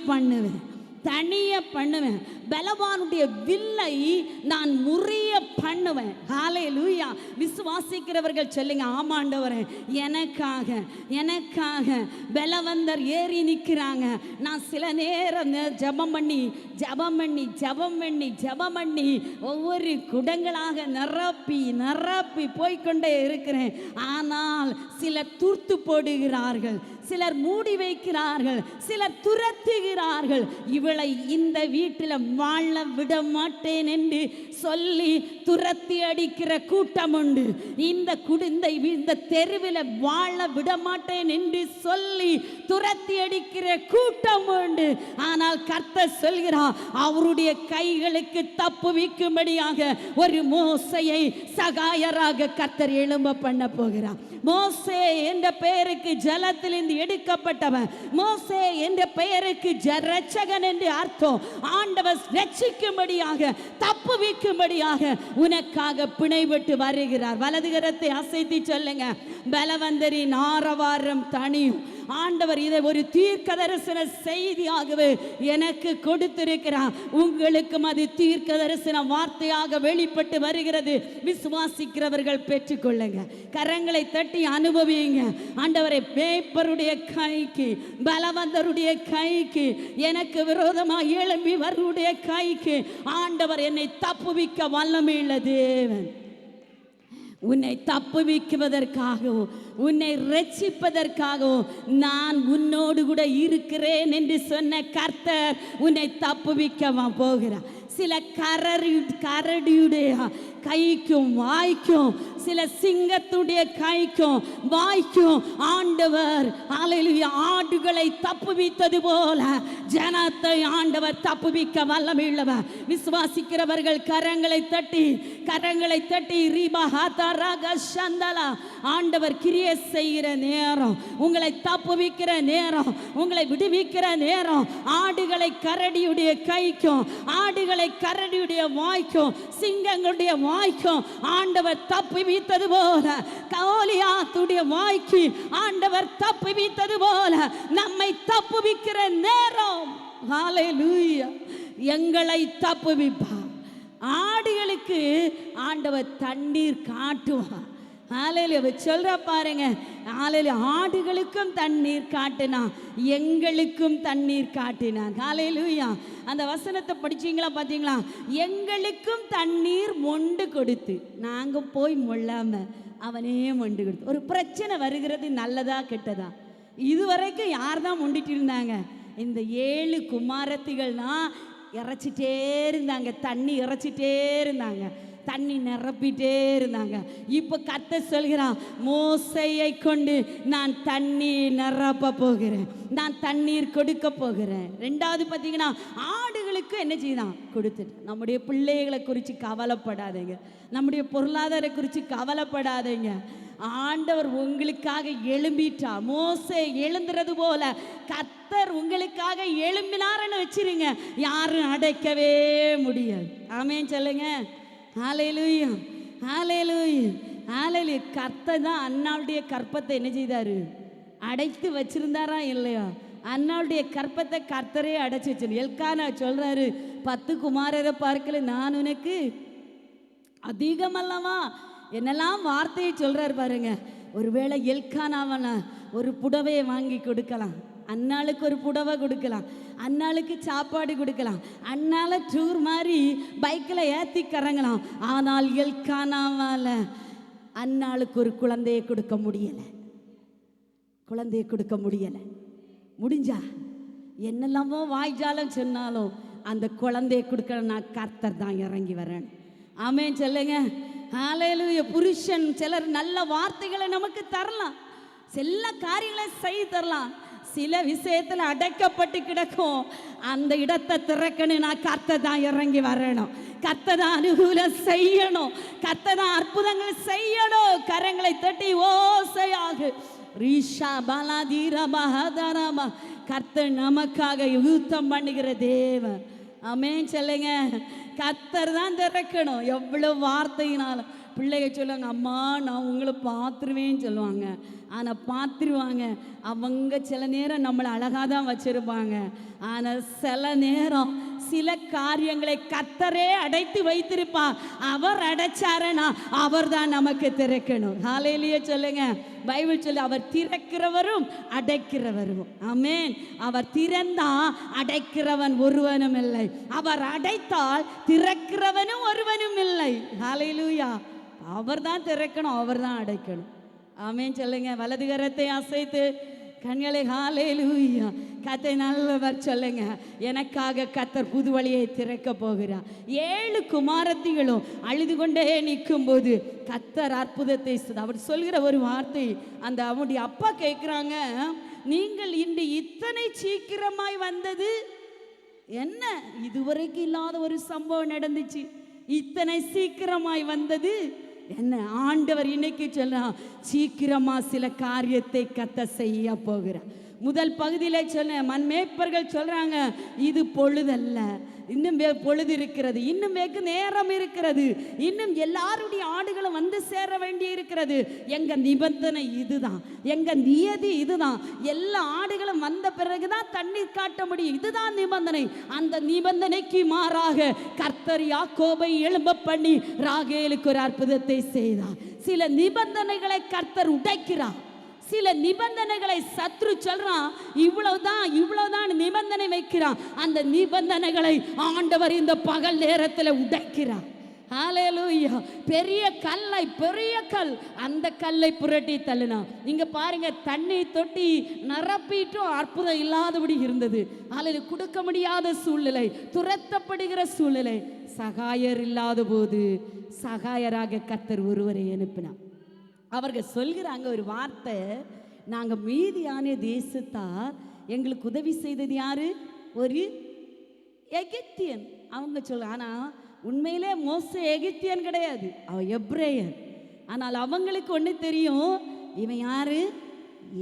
பண்ணுவேன். பலவானுடைய வில்லை நான் முறிய பண்ணுவேன். ஹல்லேலூயா. விசுவாசிக்கிறவர்கள் சொல்லுங்க, ஆமாண்டவரே, எனக்காக பலவந்தர் ஏறி நிற்கிறாங்க. நான் சில நேரம் ஜெபம் பண்ணி ஒவ்வொரு குடங்களாக நிரப்பி போய்கொண்டே இருக்கிறேன். ஆனால் சிலர் தூர்த்து போடுகிறார்கள், சிலர் மூடி வைக்கிறார்கள், சிலர் துரத்துகிறார்கள். இவளை இந்த வீட்டில் வாழ விட மாட்டேன் என்று சொல்லி துரத்தி அடிக்கிற கூட்டம் உண்டு. இந்த தெருவில் வாழ விட மாட்டேன் என்று சொல்லி துரத்தி அடிக்கிற கூட்டம் உண்டு. ஆனால் கர்த்தர் சொல்கிறார், அவருடைய கைகளுக்கு தப்புவிக்கும்படியாக ஒரு மோசையை சகாயராக கர்த்தர் எழும்ப பண்ண போகிறார். மோசே என்ற பெயருக்கு ஜலத்திலிருந்து எடுக்கப்பட்டவன். மோசே என்ற பெயருக்கு இரட்சகன் என்று அர்த்தம். ஆண்டவர் ரட்சிக்கும்படியாக, தப்புவிக்கும்படியாக உனக்காக பிணைவிட்டு வருகிறார். வலதுகரத்தை அசைத்து சொல்லுங்க, பலவந்தரின் ஆரவாரம் தனியும். ஆண்டவர் இதை ஒரு தீர்க்க தரிசன செய்தியாகவே எனக்கு கொடுத்திருக்கிறார். உங்களுக்கும் அது தீர்க்க தரிசன வார்த்தையாக வெளிப்பட்டு வருகிறது. விசுவாசிக்கிறவர்கள் பெற்றுக்கொள்ளுங்க. கரங்களை தட்டி அனுபவிங்க. ஆண்டவரை, மேய்ப்பருடைய கைக்கு, பலவந்தருடைய கைக்கு, எனக்கு விரோதமாக எழும்பி வருடைய கைக்கு ஆண்டவர் என்னை தப்புவிக்க வல்லமையுள்ள தேவன். உன்னை தப்புவிக்குவதற்காகவும் உன்னை ரட்சிப்பதற்காகவும் நான் உன்னோடு கூட இருக்கிறேன் என்று சொன்ன கர்த்தர் உன்னை தப்புவிக்க போகிறார். சில கரடியுடைய கைக்கும் வாய்க்கும், சில சிங்கத்துடைய கைக்கும் வாய்க்கும் ஆண்டவர் ஹல்லேலூயா ஆடுகளை தப்புவித்தது போல ஜனத்தை ஆண்டவர் தப்புவிக்க வல்லமையுள்ளவர். விசுவாசிக்கிறவர்கள் கரங்களை தட்டி ரீபா ஹாதாராக சந்தலா. ஆண்டவர் கிரியை செய்கிற நேரம், உங்களை தப்புவிக்கிற நேரம், உங்களை விடுவிக்கிற நேரம். ஆடுகளை கரடியுடைய கைக்கும், ஆடுகளை கரடியுடைய வாய்க்கும், சிங்கங்களுடைய வாய்க்கும் ஆண்டவர் தப்புவித்தது போல, கோலியாத்துடைய வாய்க்கு ஆண்டவர் தப்புவித்தது போல நம்மை தப்புவிக்கிற நேரம். ஹல்லேலூயா. எங்களை தப்புவிப்பார். ஆடுகளுக்கு ஆண்டவர் தண்ணீர் காட்டுவார். ஹல்லேலூயா. சொல்ற பாருங்க, ஹல்லேலூயா. ஆடுகளுக்கும் தண்ணீர் காட்டினா, எங்களுக்கும் தண்ணீர் காட்டினான். ஹல்லேலூயா. அந்த வசனத்தை படிச்சீங்களா, பார்த்தீங்களா? எங்களுக்கும் தண்ணீர் மொண்டு கொடுத்து, நாங்கள் போய் மொள்ளாம அவனே மொண்டு கொடுத்து. ஒரு பிரச்சனை வருகிறது, நல்லதா கெட்டதா? இதுவரைக்கும் யார் தான் மொண்டிட்டு இருந்தாங்க? இந்த 7 குமாரத்திகள்னா இறைச்சிட்டே இருந்தாங்க, தண்ணி இறைச்சிட்டே இருந்தாங்க, தண்ணி நிரப்பிட்டே இருந்தாங்க. இப்போ கர்த்தர் சொல்கிறான், மோசையை கொண்டு நான் தண்ணி நிரப்ப போகிறேன், நான் தண்ணீர் கொடுக்க போகிறேன். 2வது பார்த்தீங்கன்னா, ஆடுகளுக்கு என்ன செய்தான்? கொடுத்துட்டு. நம்முடைய பிள்ளைகளை குறித்து கவலைப்படாதீங்க, நம்முடைய பொருளாதார குறித்து கவலைப்படாதீங்க. ஆண்டவர் உங்களுக்காக எழும்பிட்டா. மோசே எழுந்துறது போல கர்த்தர் உங்களுக்காக எழும்பினார்னு வச்சிருங்க, யாரும் அடைக்கவே முடியாது. ஆமென் சொல்லுங்க. ஹல்லேலூயா, ஹல்லேலூயா, ஹல்லேலூயா. கர்த்தர் தான் அன்னாளுடைய கற்பத்தை என்ன செய்தாரு? அடைத்து வச்சிருந்தாரா இல்லையா? அன்னாளுடைய கற்பத்தை கர்த்தரே அடைச்சி வச்சு. எல்கானா சொல்றாரு, 10 குமாரரை பார்க்கல, நான் உனக்கு அதிகமல்லவா? என்னெல்லாம் வார்த்தையை சொல்றாரு பாருங்க. ஒருவேளை எல்கானாவன ஒரு புடவையை வாங்கி கொடுக்கலாம், அன்னாளுக்கு ஒரு புடவை கொடுக்கலாம், அன்னாளுக்கு சாப்பாடு கொடுக்கலாம், அன்னால டூர் மாதிரி பைக்கில் ஏற்றி கறங்கலாம். ஆனால் எல்கானாவால அன்னாளுக்கு ஒரு குழந்தையை கொடுக்க முடியலை, குழந்தையை கொடுக்க முடியலை. முடிஞ்சா என்னெல்லாமோ வாய்ஜாலம் சொன்னாலும் அந்த குழந்தையை கொடுக்க நான் கர்த்தர் தான் இறங்கி வரேன். ஆமென் சொல்லுங்க. ஹalleluya. புருஷன் சிலர் நல்ல வார்த்தைகளை நமக்கு தரலாம், சில காரியங்களை செய்து தரலாம், சில விஷயத்துல அடைக்கப்பட்டு கிடக்கும். அந்த இடத்தை திறக்கணும், நான் கர்த்தர் தான் இறங்கி வரணும், கர்த்தர் தான் அனுகூலம் செய்யணும், கர்த்தர் தான் அற்புதங்கள் செய்யணும். கரங்களை தட்டி ஓசையாக ரீஷா பலாதீரா மஹதரமா, கர்த்தர் நமக்காக யுத்தம் பண்ணுகிற தேவன். ஆமென் சொல்லுங்க. கர்த்தர் தான் திறக்கணும். எவ்வளவு வார்த்தையினாலும் பிள்ளைங்க சொல்லுவாங்க, அம்மா நான் உங்களை பார்த்துருவேன்னு சொல்லுவாங்க. ஆனால் பார்த்துருவாங்க. அவங்க சில நேரம் நம்மளை அழகாக தான் வச்சுருப்பாங்க. ஆனால் சில நேரம் சில காரியங்களை கர்த்தரே அடைத்து வைத்திருப்பார். அவர் அடைச்சாரனா அவர் தான் நமக்கு திறக்கணும். ஹalleluya சொல்லுங்க. பைபிள் சொல்லு, அவர் திறக்கிறவரும் அடைக்கிறவரும். ஆமென். அவர் திறந்தா அடைக்கிறவன் ஒருவனும் இல்லை, அவர் அடைத்தால் திறக்கிறவனும் ஒருவனும் இல்லை. ஹalleluya. அவர் தான் திறக்கணும், அவர் தான் அடைக்கணும். ஆமென் சொல்லுங்க. வலது கரத்தை அசைத்து கண்களை ஹalleluya. கர்த்தர் நல்லவர் சொல்லுங்க. எனக்காக கர்த்தர் புது வழியை திறக்க போகிறார். 7 குமாரத்திகளும் அழுது கொண்டே நிற்கும் போது கர்த்தர் அற்புதத்தை அவர் சொல்கிற ஒரு வார்த்தை. அந்த அவனுடைய அப்பா கேட்குறாங்க, நீங்கள் இன்று இத்தனை சீக்கிரமாய் வந்தது என்ன? இதுவரைக்கும் இல்லாத ஒரு சம்பவம் நடந்துச்சு, இத்தனை சீக்கிரமாய் வந்தது என்ன? ஆண்டவர் இன்னைக்கு சொல்றான், சீக்கிரமா சில காரியத்தை கர்த்தர் செய்ய போகிறார். முதல் பகுதியில் சொன்ன மண்மேய்ப்பர்கள் சொல்றாங்க, இது பொழுதல்ல, இன்னும் பொழுது இருக்கிறது, இன்னும் வெகு நேரம் இருக்கிறது, இன்னும் எல்லாருடைய ஆடுகளும் வந்து சேர வேண்டி இருக்கிறது. எங்க நிபந்தனை இதுதான், எங்க நியதி இதுதான். எல்லா ஆடுகளும் வந்த பிறகுதான் தண்ணீர் காட்ட முடியும், இதுதான் நிபந்தனை. அந்த நிபந்தனைக்கு மாறாக கர்த்தர் யாக்கோபை எழும்ப பண்ணி ராகேலுக்கு ஒரு அற்புதத்தை செய்தார். சில நிபந்தனைகளை கர்த்தர் உடைக்கிறார். சில நிபந்தனைகளை சத்ரு சொல்றான், இவ்வளவுதான் நிபந்தனை வைக்கிறான். அந்த நிபந்தனைகளை ஆண்டவர் இந்த பகல் நேரத்தில் உடைக்கிறார். ஹalleluya. பெரிய கல், அந்த கல்லை புரட்டி தள்ளினா. நீங்க பாருங்க, தண்ணி தொட்டி நிரப்பிட்டும் அற்புதம் இல்லாதபடி இருந்தது. அதில் கொடுக்க முடியாத சூழ்நிலை, துரத்தப்படுகிற சூழ்நிலை. சகாயர் இல்லாத போது சகாயராக கர்த்தர் ஒருவரை அனுப்பினார். அவர்கள் சொல்கிறாங்க ஒரு வார்த்தை, நாங்கள் மீதியான தேசத்தார் எங்களுக்கு உதவி செய்தது யாரு? ஒரு எகிப்தியன். அவங்க சொல்ல, ஆனால் உண்மையிலே மோசே எகிப்தியன் கிடையாது, அவன் எப்ரேயன். ஆனால் அவங்களுக்கு ஒன்று தெரியும், இவன் யாரு?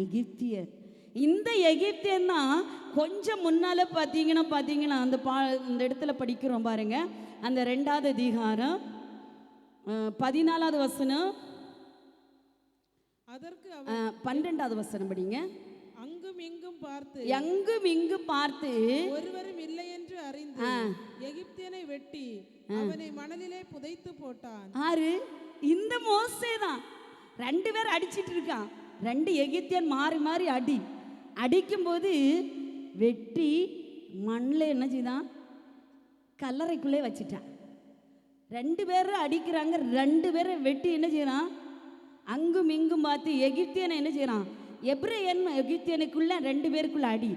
எகிப்தியன். இந்த எகிப்தியன் தான் கொஞ்சம் முன்னால் பார்த்தீங்கன்னா அந்த இடத்துல படிக்கிறோம் பாருங்க, அந்த 2வது அதிகாரம் 14வது வசனம், அதற்கு 12வது வசனம் படிங்க. அங்கும் இங்கும் பார்த்து ஒருவரும் இல்லை என்று அறிந்து எகிப்தியனை வெட்டி அவனை மணலிலே புதைத்து போட்டான். ஆறு இந்த மோசே தான். 2 பேர் அடிச்சிட்டு இருக்கான். 2 எகிப்தியன் மாறி மாறி அடிக்கும்போது வெட்டி மண்ணில் என்ன செய்தான்? கல்லறைக்குள்ளே வச்சிட்டான். 2 பேரும் அடிக்கிறாங்க. 2 பேரை வெட்டி என்ன செய்யறான்? அங்கும் இங்கும் பார்த்து எகிப்தியனை என்ன செய்யறான்? எப்ரேயன் எகிப்தியனுக்குள்ள 2 பேருக்குள்ள அடி.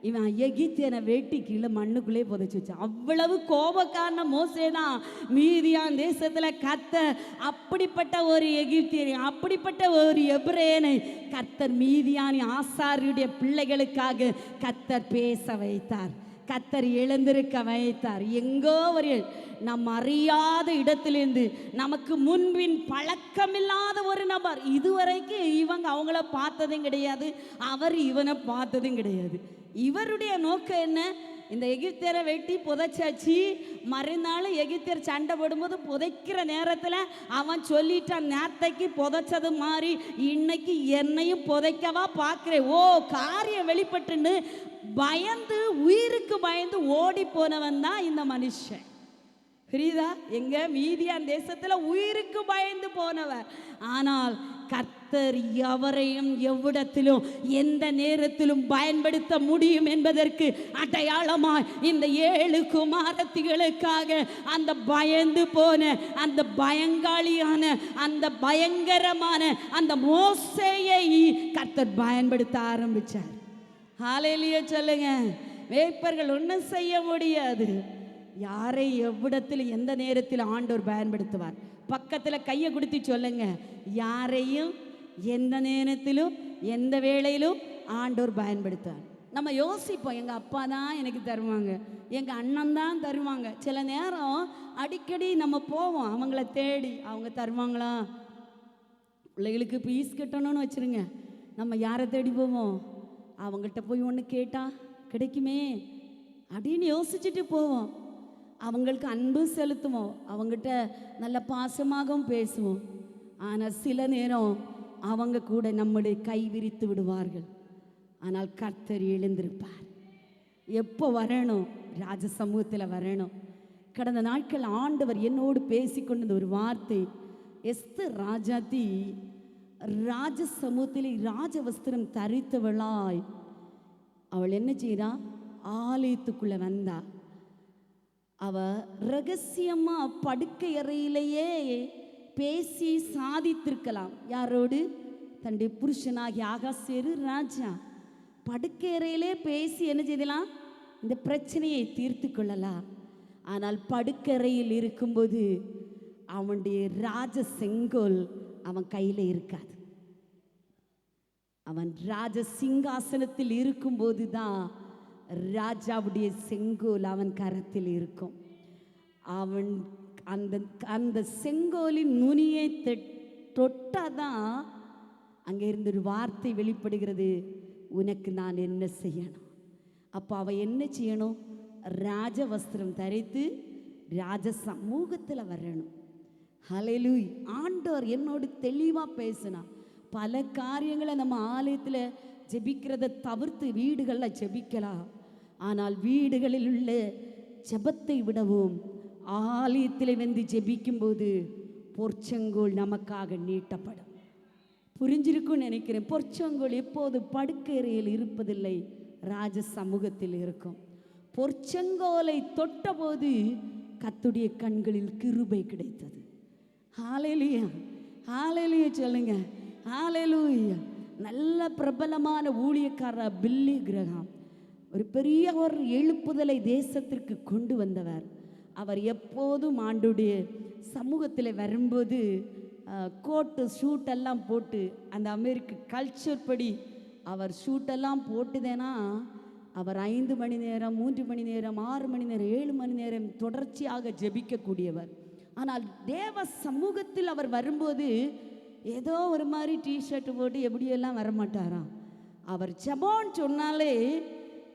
இவன் எகிப்தியனை வெட்டி கீழே மண்ணுக்குள்ளே புதைச்சி வச்சான். அவ்வளவு கோபக்காரன மோசே தான். மீதியான் தேசத்துல கர்த்தர் அப்படிப்பட்ட ஒரு எகிப்தியனை, அப்படிப்பட்ட ஒரு எப்ரேயனை கர்த்தர் மீதியானி ஆசாரியுடைய பிள்ளைகளுக்காக கர்த்தர் பேச வைத்தார், கர்த்தர் எழுந்திருக்க வைத்தார். எங்கோ ஒரு நம் அறியாத இடத்திலிருந்து நமக்கு முன்பின் பழக்கமில்லாத ஒரு நபர், இதுவரைக்கும் இவங்க அவங்கள பார்த்ததும் கிடையாது, அவர் இவனை பார்த்ததும் கிடையாது. இவருடைய நோக்கம் என்ன? இந்த எகிப்தியரை வெட்டி புதைச்சாச்சு. மறுநாள் எகிப்தியர் சண்டை போடும்போது புதைக்கிற நேரத்தில் அவன் சொல்லிட்டான், நேத்தைக்கு புதைச்சது மாதிரி இன்னைக்கு என்னையும் புதைக்கவா பார்க்குறேன். ஓ, காரியம் வெளிப்பட்டுன்னு பயந்து, உயிருக்கு பயந்து ஓடி போனவன் தான் இந்த மனுஷன். புரியுதா? எங்க மீதியான் தேசத்துல உயிருக்கு பயந்து போனவர். ஆனால் கர்த்தர் எவரையும் எவ்விடத்திலும் எந்த நேரத்திலும் பயன்படுத்த முடியும் என்பதற்கு அடையாளமாய் இந்த 7 குமாரத்திகளுக்காக அந்த பயந்து போன, அந்த பயங்காளியான, அந்த பயங்கரமான அந்த மோசேயை கர்த்தர் பயன்படுத்த ஆரம்பிச்சார். ஹalleluya சொல்லுங்க. மேய்ப்பர்கள் ஒன்றும் செய்ய முடியாது. யாரை எவ்விடத்தில் எந்த நேரத்தில் ஆண்டவர் பயன்படுத்துவார். பக்கத்தில் கையை கொடுத்து சொல்லுங்க, யாரையும் எந்த நேரத்திலும் எந்த வேளையிலும் ஆண்டவர் பயன்படுத்துவார். நம்ம யோசிப்போம், எங்கள் அப்பா தான் எனக்கு தருவாங்க, எங்கள் அண்ணன் தான் தருவாங்க. சில நேரம் அடிக்கடி நம்ம போவோம் அவங்கள தேடி, அவங்க தருவாங்களா? பிள்ளைகளுக்கு ஃபீஸ் கட்டணும்னு வச்சுருங்க, நம்ம யாரை தேடி போவோம்? அவங்கள்ட்ட போய் ஒன்று கேட்டால் கிடைக்குமே அப்படின்னு யோசிச்சுட்டு போவோம். அவங்களுக்கு அன்பு செலுத்துவோம், அவங்ககிட்ட நல்ல பாசமாகவும் பேசுவோம். ஆனால் சில நேரம் அவங்க கூட நம்முடைய கை விரித்து விடுவார்கள். ஆனால் கர்த்தர் எழுந்திருப்பார். எப்போ வரணும்? ராஜ சமூகத்தில் வரணும். கடந்த நாட்கள் ஆண்டவர் என்னோடு பேசிக்கொண்ட ஒரு வார்த்தை, எஸ்தர் ராஜாத்தி ராஜ சமூகத்தில் ராஜ வஸ்திரம் தரித்தவளாய் அவள் என்ன செய்றா? ஆலயத்துக்குள்ளே வந்தா. அவ ரகசியமா படுக்கை அறையிலேயே பேசி சாதித்திருக்கலாம். யாரோடு? தன்னுடைய புருஷனாகி ஆகாசேரு ராஜா. படுக்கை அறையிலே பேசி என்ன செய்யலாம்? இந்த பிரச்சனையை தீர்த்து கொள்ளலாம். ஆனால் படுக்கறையில் இருக்கும்போது அவனுடைய ராஜ செங்கோல் அவன் கையில் இருக்காது. அவன் ராஜ சிங்காசனத்தில் இருக்கும்போது தான் ராஜாவுடைய செங்கோல் அவன் கரத்தில் இருக்கும். அவன் அந்த அந்த செங்கோலின் நுனியை தொட்டாதான் அங்கே இருந்து ஒரு வார்த்தை வெளிப்படுகிறது, உனக்கு நான் என்ன செய்யணும்? அப்போ அவள் என்ன செய்யணும்? ராஜ வஸ்திரம் தரித்து ராஜ சமூகத்தில் வரணும். ஹல்லேலூயா. ஆண்டவர் என்னோடு தெளிவாக பேசினா. பல காரியங்களை நம்ம ஆலயத்தில் ஜெபிக்கிறத தவிர்த்து வீடுகளில் ஜெபிக்கலாம். ஆனால் வீடுகளில் உள்ள ஜெபத்தை விடவும் ஆலயத்தில் வந்து ஜெபிக்கும்போது பொற்செங்கோல் நமக்காக நீட்டப்படும். புரிஞ்சிருக்கும்னு நினைக்கிறேன். பொற்செங்கோல் எப்போது படுக்கையறையில் இருப்பதில்லை, ராஜ சமூகத்தில் இருக்கும். பொற்செங்கோலை தொட்டபோது கர்த்தருடைய கண்களில் கிருபை கிடைத்தது. ஹல்லேலூயா, ஹல்லேலூயா சொல்லுங்க, ஹல்லேலூயா. நல்ல பிரபலமான ஊழியக்காரர் பில்லி கிரஹாம் ஒரு பெரிய ஒரு எழுப்புதலை தேசத்திற்கு கொண்டு வந்தவர். அவர் எப்போதும் ஆண்டுடைய சமூகத்தில் வரும்போது கோட்டு ஷூட்டெல்லாம் போட்டு, அந்த அமெரிக்க கல்ச்சர் படி அவர் ஷூட்டெல்லாம் போட்டுதேனா அவர் 5 மணி நேரம், 3 மணி நேரம், 6 மணி நேரம், 7 மணி நேரம் தொடர்ச்சியாக ஜெபிக்கக்கூடியவர். ஆனால் தேவ சமூகத்தில் அவர் வரும்போது ஏதோ ஒரு மாதிரி டிஷர்ட் போட்டு எப்படியெல்லாம் வரமாட்டாராம். அவர் ஜெபம்னு சொன்னாலே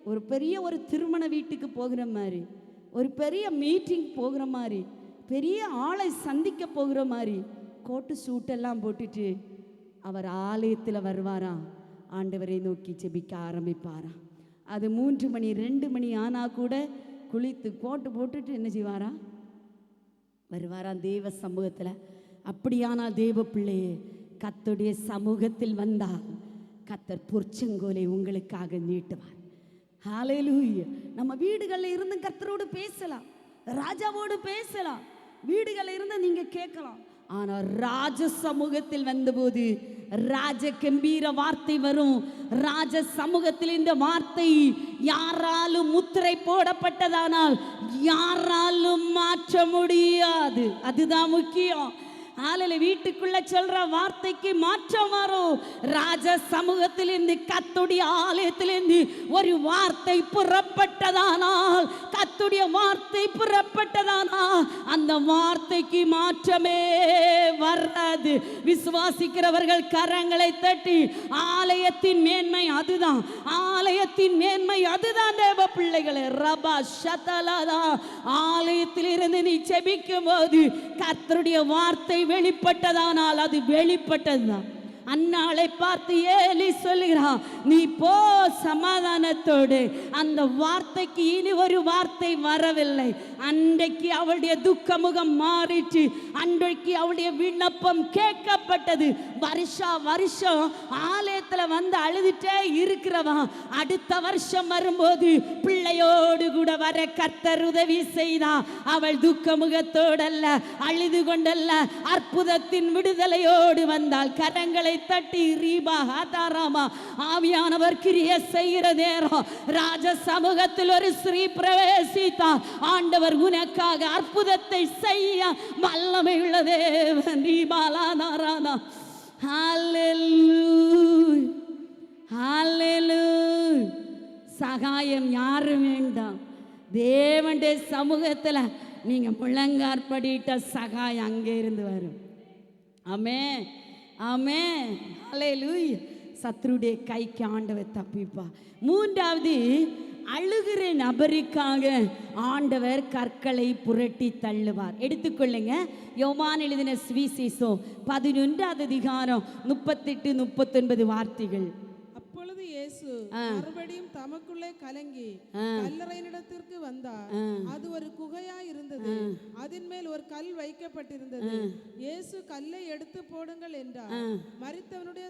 ஒரு பெரிய ஒரு திருமண வீட்டுக்கு போகிற மாதிரி, ஒரு பெரிய மீட்டிங் போகிற மாதிரி, பெரிய ஆளை சந்திக்க போகிற மாதிரி கோட்டு சூட்டெல்லாம் போட்டுட்டு அவர் ஆலயத்தில் வருவாராம். ஆண்டவரை நோக்கி ஜெபிக்க ஆரம்பிப்பாராம். அது 3 மணி 2 மணி ஆனால் கூட குளித்து கோட்டு போட்டுட்டு என்ன செய்வாரா? வருவாராம் தேவ சமூகத்தில். அப்படியானால் தேவ பிள்ளையே, கர்த்தருடைய சமூகத்தில் வந்தால் கர்த்தர் பொற்செங்கோலை உங்களுக்காக நீட்டுவார். ஹல்லேலூயா. நம்ம வீடுகளில் இருந்து கர்த்தரோடு பேசலாம், ராஜாவோடு பேசலாம், வீடுகளில் இருந்து நீங்க கேட்கலாம். ஆனால் ராஜ சமூகத்தில் வந்தபோது ராஜ கம்பீர வார்த்தை வரும். ராஜ சமூகத்தில் இந்த வார்த்தை யாராலும் முத்திரை போடப்பட்டதானால் யாராலும் மாற்ற முடியாது. அதுதான் முக்கியம். ஆலையில வீட்டுக்குள்ள சொல்ற வார்த்தைக்கு மாற்றம் வரும். ராஜ சமூகத்திலிருந்து கர்த்தருடைய ஆலயத்திலிருந்து ஒரு வார்த்தை புறப்பட்டதானால், கர்த்தருடைய வார்த்தை புறப்பட்டதானால் அந்த வார்த்தைக்கு மாற்றமே வராது. விசுவாசிக்கிறவர்கள் கரங்களை தட்டி, ஆலயத்தின் மேன்மை அதுதான், ஆலயத்தின் மேன்மை அதுதான் தேவ பிள்ளைகளே. ரபா ஷதலதா. ஆலயத்தில் இருந்து நீ ஜெபிக்கும் போது கர்த்தருடைய வார்த்தை வெளிப்பட்டதானால் அது வெளிப்பட்டதுதான். அன்னாளை பார்த்து ஏலி சொல்லுகிறான், நீ போ சமாதானத்தோடு. அந்த வார்த்தைக்கு இனி ஒரு வார்த்தை வரவில்லை. அன்றைக்கு அவளுடைய துக்கமுகம் மாறிட்டு, அன்றைக்கு அவளுடைய விண்ணப்பம் கேட்கப்பட்டது. வருஷம் ஆலயத்தில் வந்து அழுதுட்டே இருக்கிறவன் அடுத்த வருஷம் வரும்போது பிள்ளையோடு கூட வர கர்த்தர் உதவி செய்தா. அவள் துக்கமுகத்தோடல்ல, அழுது கொண்டல்ல, அற்புதத்தின் விடுதலையோடு வந்தாள். கரங்களை கரங்களை தட்டி ரீபா ஹாதாராமா ஆவியானவர் கிரியை செய்கிற நேரம் ராஜ சமூகத்தில் ஒரு ஸ்ரீ பிரவேசித்தார். ஆண்டவர் உனக்காக அற்புதத்தை செய்ய வல்லமை உள்ள தேவன். ரீபாலா நாரானா ஹல்லேலூயா ஹல்லேலூயா. சகாயம் யாரும் வேண்டாம். தேவனுடைய சமூகத்தில் நீங்க முழங்காற்படிட்ட சகாயம் அங்கே இருந்து வரும். ஆமென் ஆமென் ஹல்லேலூயா. சத்ருடைய கைக்கு ஆண்டவர் தப்பிப்பா. மூன்றாவது, அழுகிற நபருக்காக ஆண்டவர் கற்களை புரட்டி தள்ளுவார். எடுத்துக்கொள்ளுங்க, யோவான் எழுதின சுவிசேஷம் 11வது அதிகாரம் 38-39 வார்த்தைகள். அப்பொழுது இயேசு மறுபடியும் தமக்குள்ளே கலங்கி கல்லறையினிடத்திற்கு வந்தார். அது ஒரு குகையா இருந்தது. அதன் மேல் ஒரு கல் வைக்கப்பட்டிருந்தது. இயேசு கல்லை எடுத்து போடுங்கள் என்றார். மரித்தவனுடைய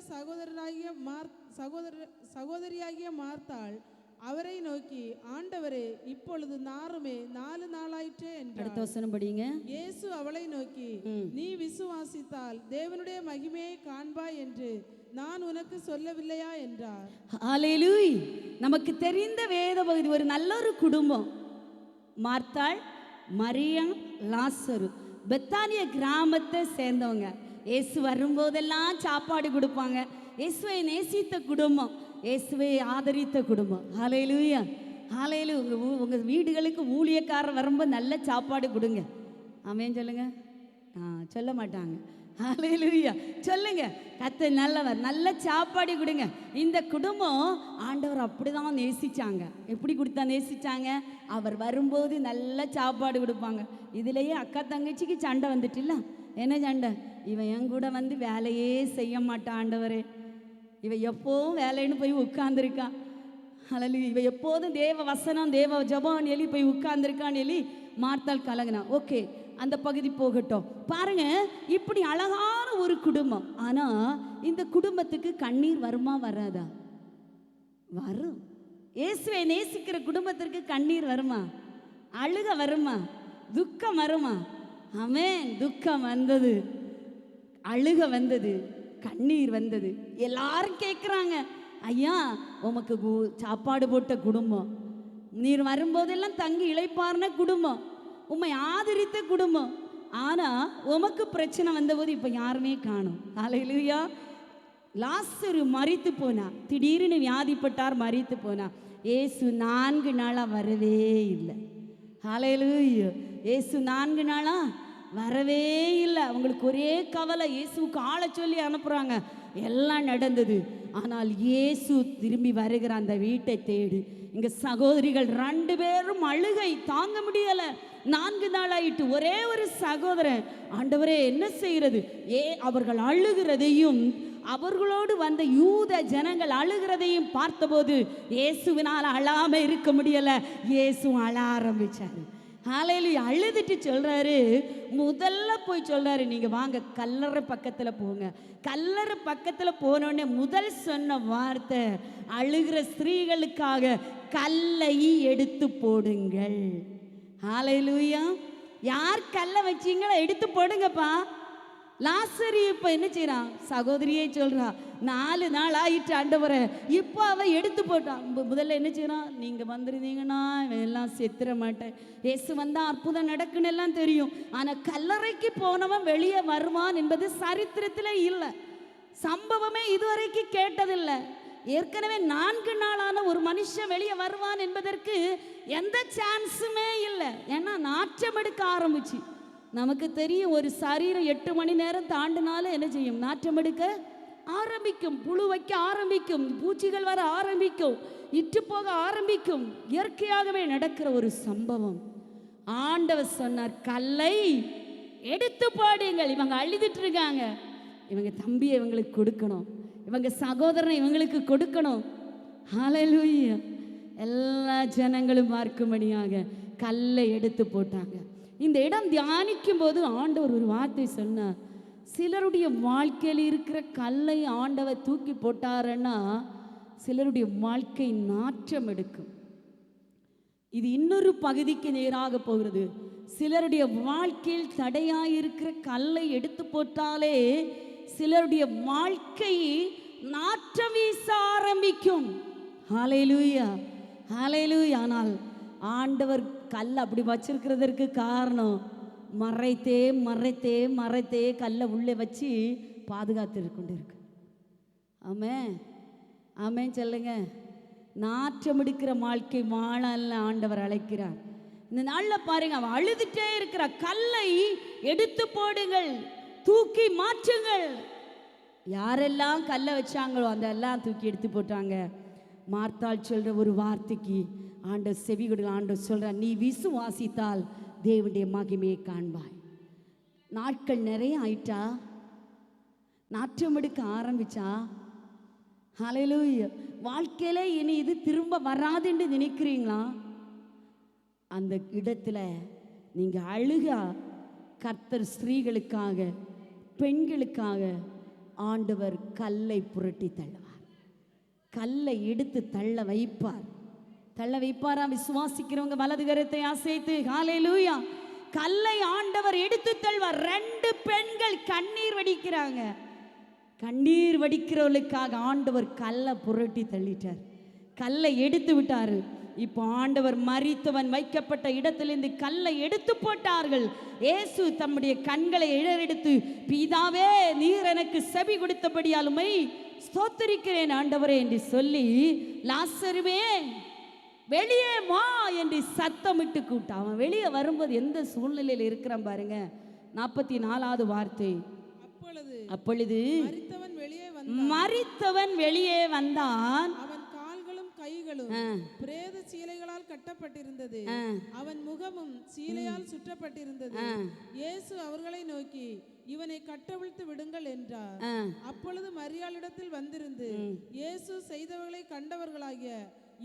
சகோதரியாகிய மார்த்தாள் அவரை நோக்கி, ஆண்டவரே, இப்பொழுது நாருமே 4 நாளாயிற்றே என்றார். இயேசு அவளை நோக்கி, நீ விசுவாசித்தால் தேவனுடைய மகிமையை காண்பாய் என்று நான் உனக்கு சொல்லவில்லையா என்றார். ஹல்லேலூயா. நமக்கு தெரிந்த வேத பகுதி, ஒரு நல்ல ஒரு குடும்பம், மார்த்தாள், மரியம், லாசரு, பெத்தானிய கிராமத்தை சேர்ந்தவங்க. இயேசு வரும்போதெல்லாம் சாப்பாடு கொடுப்பாங்க. இயேசுவை நேசித்த குடும்பம், இயேசுவை ஆதரித்த குடும்பம். ஹல்லேலூயா ஹல்லேலூயா. உங்க வீடுகளுக்கு ஊழியக்காரர் வரும்போது நல்ல சாப்பாடு கொடுங்க. ஆமென் சொல்லுங்க. சொல்ல மாட்டாங்க. ஹல்லேலூயா சொல்லுங்க. கர்த்தர் நல்லவர், நல்ல சாப்பாடு கொடுங்க. இந்த குடும்பம் ஆண்டவர் அப்படிதான் நேசிச்சாங்க. எப்படி கொடுத்தா நேசிச்சாங்க? அவர் வரும்போது நல்ல சாப்பாடு கொடுப்பாங்க. இதுலயே அக்கா தங்கச்சிக்கு சண்டை வந்துட்டுல்ல. என்ன சண்டை? இவன் என் கூட வந்து வேலையே செய்ய மாட்டான் ஆண்டவரே, இவன் எப்போவும் வேலைன்னு போய் உட்கார்ந்துருக்கான். ஹல்லேலூயா. இவன் எப்போதும் தேவ வசனம் தேவ ஜெபம் எலி போய் உட்கார்ந்துருக்கான்னு எலி மார்த்தாள் கலங்கினா. ஓகே, அந்த பகுதி போகட்டும். பாருங்க, இப்படி அழகான ஒரு குடும்பம். ஆனா இந்த குடும்பத்துக்கு கண்ணீர் வருமா வராதா? வரும். இயேசுவை நேசிக்கிற குடும்பத்திற்கு கண்ணீர் வருமா? அழுக வருமா? துக்கம் வருமா? ஆமென். துக்கம் வந்தது, அழுக வந்தது, கண்ணீர் வந்தது. எல்லாரும் கேட்குறாங்க, ஐயா உமக்கு சாப்பாடு போட்ட குடும்பம், நீர் வரும்போதெல்லாம் தங்கி இளைப்பார்ன குடும்பம், உம்மை ஆதரித்த குடும்பம். ஆனா உமக்கு பிரச்சனை வந்தபோது இப்ப யாருமே காணோம். ஹல்லேலூயா. லாசரு மரித்து போனா, திடீர்னு வியாதிப்பட்டார், மரித்து போனா. இயேசு 4 நாளா வரவே இல்லை. ஹல்லேலூயா. இயேசு 4 நாளா வரவே இல்லை. அவங்களுக்கு ஒரே கவலை, இயேசுக்கு ஆளை சொல்லி அனுப்புறாங்க. எல்லாம் நடந்தது. ஆனால் இயேசு திரும்பி வருகிற அந்த வீட்டை தேடி இங்க சகோதரிகள் 2 பேரும் அழுகை தாங்க முடியல. 4 நாளாயிட்டு. ஒரே ஒரு சகோதரன், ஆண்டவரே என்ன செய்கிறது? அவர்கள் அழுகிறதையும் அவர்களோடு வந்த யூத ஜனங்கள் அழுகிறதையும் பார்த்தபோது இயேசுவினால் அழாம இருக்க முடியல. இயேசு அழ ஆரம்பிச்சாரு. ஹல்லேலூயா. அழுதுட்டு சொல்றாரு, முதல்ல போய் சொல்றாரு, நீங்க வாங்க கல்லறை பக்கத்துல போங்க. கல்லறை பக்கத்துல போனோடனே முதல் சொன்ன வார்த்தை, அழுகிற ஸ்திரீகளுக்காக கல்லை எடுத்து போடுங்கள். ஹல்லேலூயா. யார் கல்லை வச்சீங்களோ எடுத்து போடுங்கப்பா. லாசரு இப்ப என்ன செய்யறான்? சகோதரியே சொல்றா, 4 நாள் ஆயிட்டு ஆண்டவரே, இப்போ அவ எடுத்து போட்டான். முதல்ல என்ன செய்யறான்? நீங்க வந்திருந்தீங்கன்னா எல்லாம் செத்துற மாட்டேன், இயேசு வந்தா அற்புதம் நடக்குன்னு எல்லாம் தெரியும். ஆனா கல்லறைக்கு போனவன் வெளியே வருவான் என்பது சரித்திரத்துல இல்லை, சம்பவமே இதுவரைக்கும் கேட்டதில்லை. ஏற்கனவே 4 நாளான ஒரு மனுஷன் வெளியே வருவான் என்பதற்கு எந்த சான்ஸுமே இல்லை. ஏன்னா நாற்றம் எடுக்க ஆரம்பிச்சு. நமக்கு தெரியும், ஒரு சரீரம் 8 மணி நேரம் தாண்டினாலும் என்ன செய்யும்? நாற்றம் எடுக்க ஆரம்பிக்கும், புழு வைக்க ஆரம்பிக்கும், பூச்சிகள் வர ஆரம்பிக்கும், இட்டு போக ஆரம்பிக்கும். இயற்கையாகவே நடக்கிற ஒரு சம்பவம். ஆண்டவர் சொன்னார், கல்லை எடுத்து போடுங்கள். இவங்க அழுதுட்டு இருக்காங்க, இவங்க தம்பியை இவங்களுக்கு கொடுக்கணும், இவங்க சகோதரனை இவங்களுக்கு கொடுக்கணும். ஹல்லேலூயா. எல்லா ஜனங்களும் பார்க்கும்படியாக கல்லை எடுத்து போட்டாங்க. இந்த இடம் தியானிக்கும் போது ஆண்டவர் ஒரு வார்த்தை சொன்னார். சிலருடைய வாழ்க்கையில் இருக்கிற கல்லை ஆண்டவர் தூக்கி போட்டாருன்னா சிலருடைய வாழ்க்கை நாற்றம் எடுக்கும். இது இன்னொரு பகுதிக்கு நேராக போகிறது. சிலருடைய வாழ்க்கையில் தடையாயிருக்கிற கல்லை எடுத்து போட்டாலே சிலருடைய வாழ்க்கை நாற்றம் வீச ஆரம்பிக்கும். ஹல்லேலூயா, ஹல்லேலூயா. ஆனால் ஆண்டவர் கல் அப்படி வச்சிருக்கிறதற்கு காரணம் மறைத்தே மறைத்தே மறைத்தே கல்லை உள்ளே வச்சு பாதுகாத்து கொண்டு இருக்கு. ஆமென், ஆமென் சொல்லுங்க. நாற்றம் எடுக்கிற வாழ்க்கை வாழ ஆண்டவர் அழைக்கிறார். இந்த நாளில் பாருங்க, அவன் அழுதுட்டே இருக்கிற கல்லை எடுத்து போடுங்கள், தூக்கி மாற்றுங்கள். யாரெல்லாம் கல்லை வச்சாங்களோ அதெல்லாம் தூக்கி எடுத்து போட்டாங்க. மார்த்தாள் சொல்ற ஒரு வார்த்தைக்கு ஆண்டவர் செவி கொடுக்க. ஆண்டவர் சொல்ற, நீ விசுவாசித்தால் தேவனுடைய மகிமையை காண்பாய். நாட்கள் நிறைய ஆயிட்டா, நாற்றம் எடுக்க ஆரம்பிச்சா, ஹல்லேலூயா, வாழ்க்கையில இனி இது திரும்ப வராதுன்னு நினைக்கிறீங்களா? அந்த இடத்துல நீங்க அழுகா கர்த்தர் ஸ்திரீகளுக்காக, பெண்களுக்காக ஆண்டவர் கல்லை புரட்டி தள்ளுவார். கல்லை எடுத்து தள்ள வைப்பார். தள்ள வைப்பாரா? விசுவாசிக்கிறவங்க வலது கரத்தை அசைத்து ஹல்லேலூயா. கல்லை ஆண்டவர் எடுத்து தள்ளுவார். 2 பெண்கள் கண்ணீர் வடிக்கிறாங்க. கண்ணீர் வடிக்கிறவர்களுக்காக ஆண்டவர் கல்லை புரட்டி தள்ளிட்டார். கல்லை எடுத்து விட்டாரு. இப்போ ஆண்டவர் மரித்தவன் வைக்கப்பட்ட இடத்திலிருந்து கல்லை எடுத்து போட்டார்கள். இயேசு தம்முடைய கண்களை ஏறெடுத்து, பிதாவே, நீர் எனக்கு செவி கொடுத்தபடியாலுமை ஸ்தோத்திரிக்கிறேன் ஆண்டவரே என்று சொல்லி, லாசருவே வெளியே வா என்று சத்தமிட்டு கூப்பிட்டான். அவன் வெளியே வரும்போது எந்த சூழ்நிலையில் இருக்கிறான் பாருங்க. 44வது வார்த்தை. அப்பொழுது மரித்தவன் வெளியே வந்தான். அவன் கால்களும் கைகளும் பிரேத சீலைகளால் கட்டப்பட்டிருந்தது, அவன் முகமும் சீலையால் சுற்றப்பட்டிருந்தது. இயேசு அவர்களை நோக்கி, இவனை கட்டவிழ்த்து விடுங்கள் என்றார். அப்பொழுது மரியாளிடத்தில் வந்திருந்து இயேசு செய்தவர்களை கண்டவர்களாகிய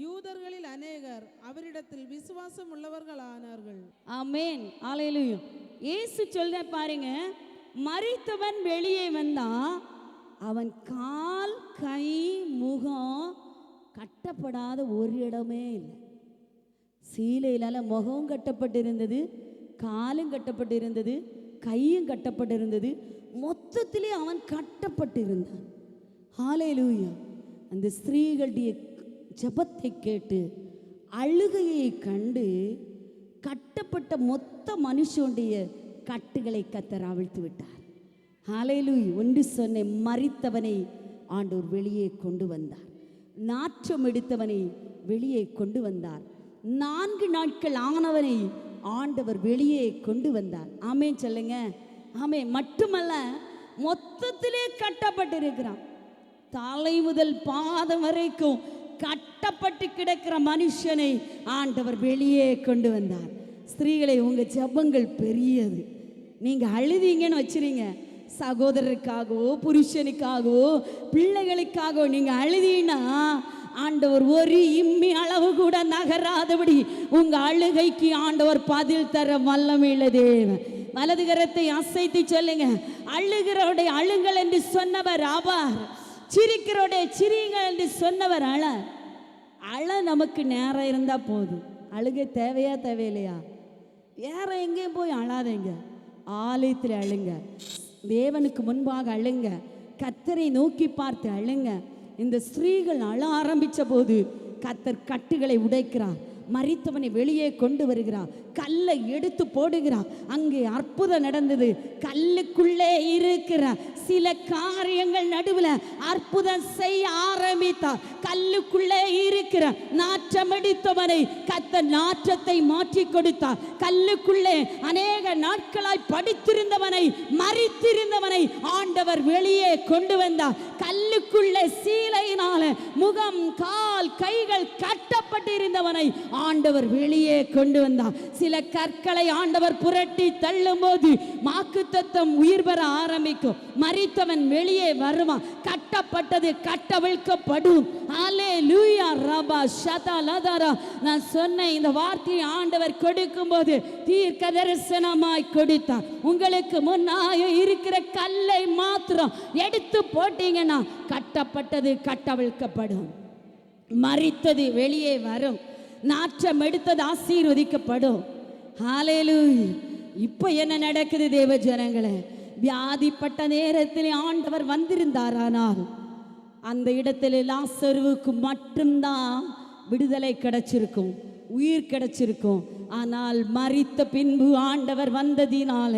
யூதர்களில் அநேகர் அவரிடத்தில் விசுவாசம் உள்ளவர்களானார்கள். ஆமென், ஹல்லேலூயா. இயேசு சொல்ற பாருங்க, மரித்தவன் வெளியே வந்தான். அவன் கால், கை, முகம் கட்டப்படாத ஒரு இடமே இல்லை. சீலையில முகம் கட்டப்பட்டிருந்தது, காலும் கட்டப்பட்டிருந்தது, கையும் கட்டப்பட்டிருந்தது. மொத்தத்திலே அவன் கட்டப்பட்டிருந்தான். ஹல்லேலூயா. அந்த ஸ்திரீகளுடைய ஜெபத்தை கேட்டு, அழுகையை கண்டு, கட்டப்பட்ட மொத்த மனுஷனுடைய கட்டுகளை கர்த்தர் அவிழ்த்து விட்டார். ஹல்லேலூயா. ஒன்று சொன்னேன், மரித்தவனை ஆண்டவர் வெளியே கொண்டு வந்தார். நாற்றம் எடுத்தவனை வெளியே கொண்டு வந்தார். 4 நாட்கள் ஆனவனை ஆண்டவர் வெளியே கொண்டு வந்தார். ஆமென் சொல்லுங்க. ஆமென். மட்டுமல்ல, மொத்தத்திலே கட்டப்பட்டிருக்கிறான். தலை முதல் பாதம் வரைக்கும் கட்டப்பட்டு கிடக்கிற மனுஷனை ஆண்டவர் வெளியே கொண்டு வந்தார். ஸ்திரீகளை, உங்க ஜெபங்கள் பெரியது. நீங்க அழுதீங்கன்னு வச்சிருங்க, சகோதரருக்காகவோ புருஷனுக்காகவோ பிள்ளைகளுக்காகவோ நீங்க அழுதீங்கன்னா ஆண்டவர் ஒரு இம்மி அளவு கூட நகராதபடி உங்க அழுகைக்கு ஆண்டவர் பதில் தர வல்லமையுள்ள தேவன். வலது கரத்தை அசைத்து சொல்லுங்க, அழுகிறவருடைய அழுங்கள் என்று சொன்னவர் அவர், சிரிக்கிறவருடைய சிரிங்கள் என்று சொன்னவர் அழ. அழ நமக்கு நேரம் இருந்தா போதும். அழுகை தேவையா தேவையில்லையா? வேற எங்கேயும் போய் அழாதீங்க. ஆலயத்தில் அழுங்க, தேவனுக்கு முன்பாக அழுங்க, கர்த்தரை நோக்கி பார்த்து அழுங்க. இந்த ஸ்திரீகள் அழ ஆரம்பித்த போது கர்த்தர் கட்டுகளை உடைக்கிறார். மரித்தவனை வெளியே கொண்டு வருகிறார். கல்லை எடுத்து போடுகிறார். அங்கே அற்புதம் நடந்தது. கல்லுக்குள்ளே இருக்கிற சில காரியங்கள் நடுவில் அற்புதம் செய்ய ஆரம்பித்தார். கல்லுக்குள்ளே இருக்கிற நாற்றமடித்தவனை கர்த்தர் நாற்றத்தை மாற்றி கொடுத்தார். கல்லுக்குள்ளே அநேக நாட்களாய் படித்திருந்தவனை, மரித்திருந்தவனை ஆண்டவர் வெளியே கொண்டு வந்தார். கல்லுக்குள்ளே சீலையினால முகம், கால், கைகள் கட்டப்பட்டிருந்தவனை ஆண்டவர் வெளியே கொண்டு வந்தார். சில கற்களை ஆண்டவர் புரட்டி தள்ளும் போது வாக்குத்தத்தம் உயிர் பெற ஆரம்பிக்கும். மரித்தவன் வெளியே வருவான். கட்டப்பட்டது கட்டவிழ்க்கப்படும். அல்லேலூயா. ரபா ஷதா லதரா. நான் சொன்ன இந்த வார்த்தையை ஆண்டவர் கொடுக்கும் போது தீர்க்க தரிசனமாய் கொடுத்தார். உங்களுக்கு முன்னாய இருக்கிற கல்லை மாத்திரம் எடுத்து போட்டீங்கன்னா கட்டப்பட்டது கட்டவிழ்க்கப்படும். மரித்தது வெளியே வரும். நாற்றம் எடுத்தது ஆசீர்வதிக்கப்படும். ஹல்லேலூயா. இப்போ என்ன நடக்குது தேவ ஜனங்களே? வியாதிப்பட்ட நேரத்தில் ஆண்டவர் வந்திருந்தாரானால் அந்த இடத்துல லாசருவுக்கு மட்டும்தான் விடுதலை கிடைச்சிருக்கும், உயிர் கிடைச்சிருக்கும். ஆனால் மரித்த பின்பு ஆண்டவர் வந்ததினால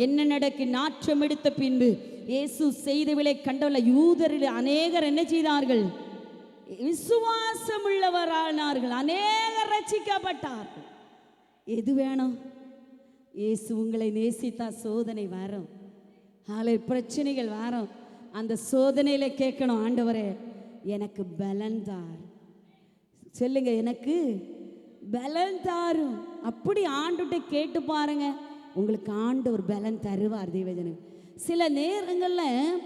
என்ன நடக்கு? நாற்றம் எடுத்த பின்பு இயேசு செய்தவிலை கண்டுள்ள யூதரில் அநேகர் என்ன செய்தார்கள்? விசுவாசம் உள்ளவரானார்கள், அநேகர் ரட்சிக்கப்பட்டார்கள். எது வேணும்? இயேசு உங்களை நேசித்தா சோதனை வரும், பிரச்சனைகள் வரும். அந்த சோதனையில கேட்கணும், ஆண்டவரே எனக்கு பலன் தார். சொல்லுங்க, எனக்கு பலன் தாரும். அப்படி ஆண்டுகிட்ட கேட்டு பாருங்க, உங்களுக்கு ஆண்டவர் பலன் தருவார். தேவஜனங்க, சில நேரங்களில்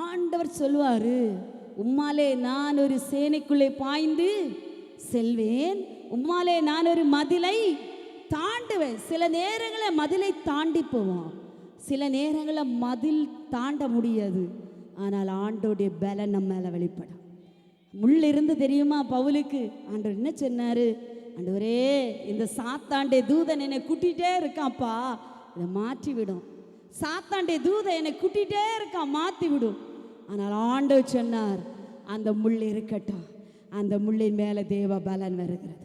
ஆண்டவர் சொல்வார், உம்மாலே நான் ஒரு சேனைக்குள்ளே பாய்ந்து செல்வேன், உம்மாலே நான் ஒரு மதிலை தாண்டுவேன். சில நேரங்களில் மதிலை தாண்டி போவோம், சில நேரங்களில் மதில் தாண்ட முடியாது. ஆனால் ஆண்டோடைய பலன் நம்ம மேலே வெளிப்படும். முள் இருந்து தெரியுமா பவுலுக்கு? ஆண்டவர் என்ன சொன்னார்? ஆண்டவரே, இந்த சாத்தாண்டே தூதன் என்னை கூட்டிகிட்டே இருக்கான்ப்பா, இதை மாற்றி விடும். சாத்தாண்டே தூதன் என்னை கூட்டிகிட்டே இருக்கான், மாற்றி விடும். ஆனால் ஆண்டவர் சொன்னார், அந்த முள் இருக்கட்டும், அந்த முள்ளின் மேலே தேவ பலன் வருகிறது,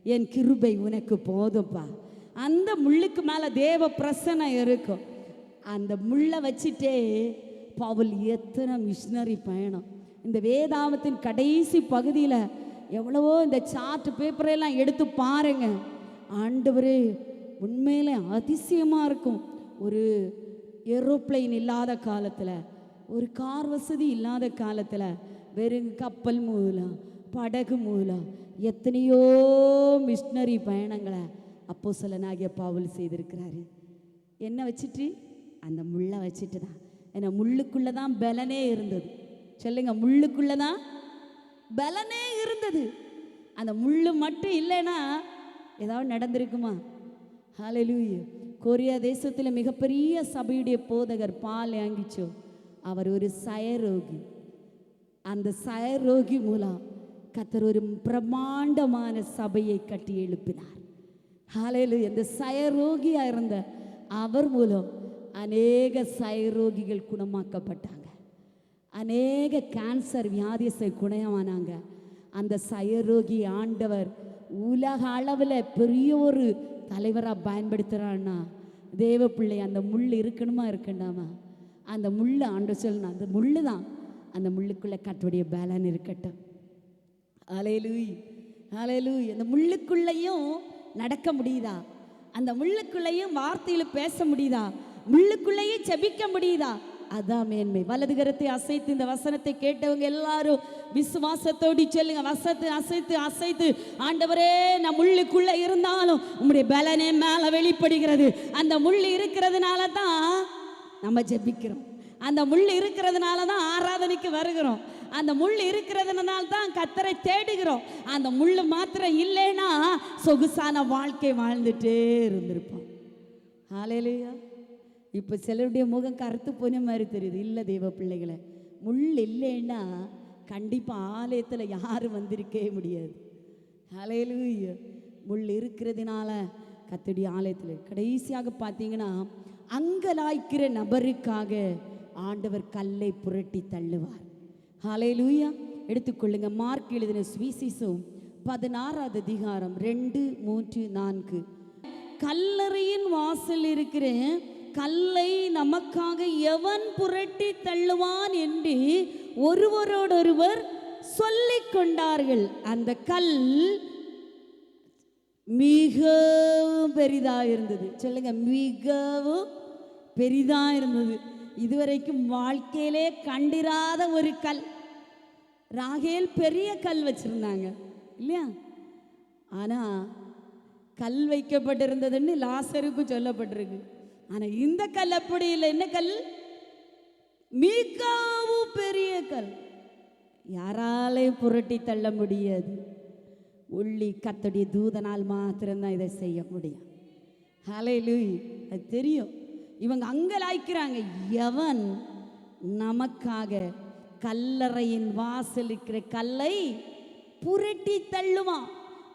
என் கிருபை உனக்கு போதும்ப்பா. அந்த முள்ளுக்கு மேலே தேவ பிரசன்னம் இருக்கும். அந்த முள்ளை வச்சுட்டே பவுல் எத்தனை மிஷினரி பயணம். இந்த வேதாகமத்தின் கடைசி பகுதியில் எவ்வளவோ இந்த சார்ட் பேப்பரெல்லாம் எடுத்து பாருங்க. ஆண்டவரே, உண்மையிலே அதிசயமாக இருக்கும். ஒரு ஏரோப்ளைன் இல்லாத காலத்தில், ஒரு கார் வசதி இல்லாத காலத்தில், வெறும் கப்பல் மூலம், படகு மூலம் எத்தனையோ மிஷினரி பயணங்களை அப்போஸ்தலனாகிய பவுல் செய்திருக்கிறாரு. என்ன வச்சுட்டு? அந்த முள்ளை வச்சுட்டு தான். ஏன்னா முள்ளுக்குள்ளே தான் பலனே இருந்தது. சொல்லுங்க, முள்ளுக்குள்ளே தான் பலனே இருந்தது. அந்த முள்ளு மட்டும் இல்லைன்னா ஏதாவது நடந்திருக்குமா? ஹல்லேலூயா. கொரியா தேசத்தில் மிகப்பெரிய சபையுடைய போதகர் பால் ஆங்கிச்சோ, அவர் ஒரு சயரோகி. அந்த சயரோகி மூலம் கர்த்தர் ஒரு பிரமாண்டமான சபையை கட்டி எழுப்பினார். ஹல்லேலூயா. இந்த சயரோகியாக இருந்த அவர் மூலம் அநேக சயரோகிகள் குணமாக்கப்பட்டாங்க, அநேக கேன்சர் வியாதியை குணமானாங்க. அந்த சயரோகி ஆண்டவர் உலக அளவில் பெரிய ஒரு தலைவராக பயன்படுத்துகிறான்னா, தேவ பிள்ளை அந்த முள் இருக்கணுமா இருக்கண்டாமா? அந்த முள் ஆண்டவர் சொல்லணும், அந்த முள்ளு தான், அந்த முள்ளுக்குள்ளே கர்த்தருடைய பலன் இருக்கட்டும். ஹல்லேலூயா, ஹல்லேலூயா. அந்த முள்ளுக்குள்ளேயும் நடக்க முடியுதா? அந்த முள்ளுக்குள்ளேயும் வார்த்தையில் பேச முடியுதா? முள்ளுக்குள்ளேயும் செபிக்க முடியுதா? அதான் மேன்மை. வலது கரத்தை அசைத்து இந்த வசனத்தை கேட்டவங்க எல்லாரும் விசுவாசத்தோடு சொல்லுங்க, வசனத்தை அசைத்து அசைத்து, ஆண்டவரே, நான் முள்ளுக்குள்ள இருந்தாலும் உம்முடைய பலனே மேலே வெளிப்படுகிறது. அந்த முள் இருக்கிறதுனால தான் நம்ம ஜெபிக்கிறோம், அந்த முள் இருக்கிறதுனால தான் ஆராதனைக்கு வருகிறோம், அந்த முள் இருக்கிறதுனால தான் கர்த்தரை தேடுகிறோம். அந்த முள் மாத்திரம் இல்லைன்னா சொகுசான வாழ்க்கை வாழ்ந்துட்டே இருந்திருப்போம். ஹல்லேலூயா. இப்போ சிலருடைய முகம் கருத்து போன மாதிரி தெரியுது. இல்லை தேவ பிள்ளைகளை, முள் இல்லைன்னா கண்டிப்பாக ஆலயத்தில் யாரும் வந்திருக்கவே முடியாது. ஹல்லேலூயா. முள் இருக்கிறதுனால கர்த்தருடைய ஆலயத்தில் கடைசியாக பார்த்தீங்கன்னா, அங்கலாய்க்கிற நபருக்காக ஆண்டவர் கல்லை புரட்டி தள்ளுவார். ஹல்லேலூயா. எடுத்துக்கொள்ளுங்க, மார்க் எழுதின சுவிசேஷம் 16வது அதிகாரம் 2, 3, 4. கல்லறையின் வாசல் இருக்கிற கல்லை நமக்காக எவன் புரட்டி தள்ளுவான் என்று ஒருவரோடொருவர் சொல்லிக் கொண்டார்கள். அந்த கல் மிகவும் பெரிதாக இருந்தது. சொல்லுங்க, மிகவும் பெரிதாக இருந்தது. இதுவரைக்கும் வாழ்க்கையிலே கண்டிராத ஒரு கல். ராகேல் பெரிய கல் வச்சிருந்தாங்க இல்லையா? ஆனால் கல் வைக்கப்பட்டிருந்ததுன்னு லாசருக்கு சொல்லப்பட்டிருக்கு. ஆனால் இந்த கல் அப்படி இல்லை. என்ன கல்? மிகவும் பெரிய கல். யாராலையும் புரட்டி தள்ள முடியாது. ஒள்ளி கர்த்தருடைய தூதனால் மாத்திரம்தான் இதை செய்ய முடியும். ஹல்லேலூயா. அது தெரியும். இவங்க அங்கலாய்க்கிறாங்க, எவன் நமக்காக கல்லறையின் வாசல் இருக்கிற கல்லை புரட்டி தள்ளுவான்.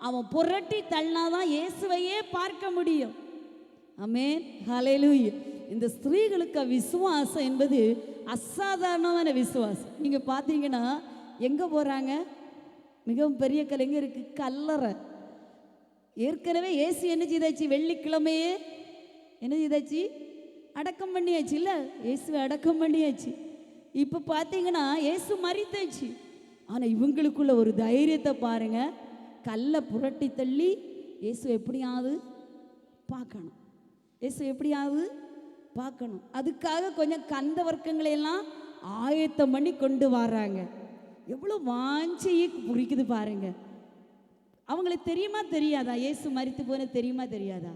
அவன் புரட்டி தள்ளினாதான் இயேசுவையே பார்க்க முடியும். ஆமென், ஹல்லேலூயா. இந்த ஸ்திரீகளுக்கு விசுவாசம் என்பது அசாதாரணமான விசுவாசம். நீங்கள் பார்த்தீங்கன்னா எங்கே போகிறாங்க? மிகவும் பெரிய கலைஞர் இருக்குது, கல்லறை. ஏற்கனவே இயேசு என்ன செய்தாச்சு? வெள்ளிக்கிழமையே என்ன செய்தாச்சு? அடக்கம் பண்ணியாச்சு. இல்லை, இயேசுவை அடக்கம் பண்ணியாச்சு. இப்போ பார்த்தீங்கன்னா இயேசு மரித்தாச்சு. ஆனால் இவங்களுக்குள்ள ஒரு தைரியத்தை பாருங்க. கல்லை புரட்டி தள்ளி இயேசு எப்படியாவது பார்க்கணும், இயேசு எப்படியாவது பார்க்கணும். அதுக்காக கொஞ்சம் கந்த வர்க்கங்களையெல்லாம் ஆயத்தம் பண்ணி கொண்டு வர்றாங்க. எவ்வளோ வாஞ்சையை புரிக்குது பாருங்க. அவங்களுக்கு தெரியுமா தெரியாதா? இயேசு மரித்து போன தெரியுமா தெரியாதா?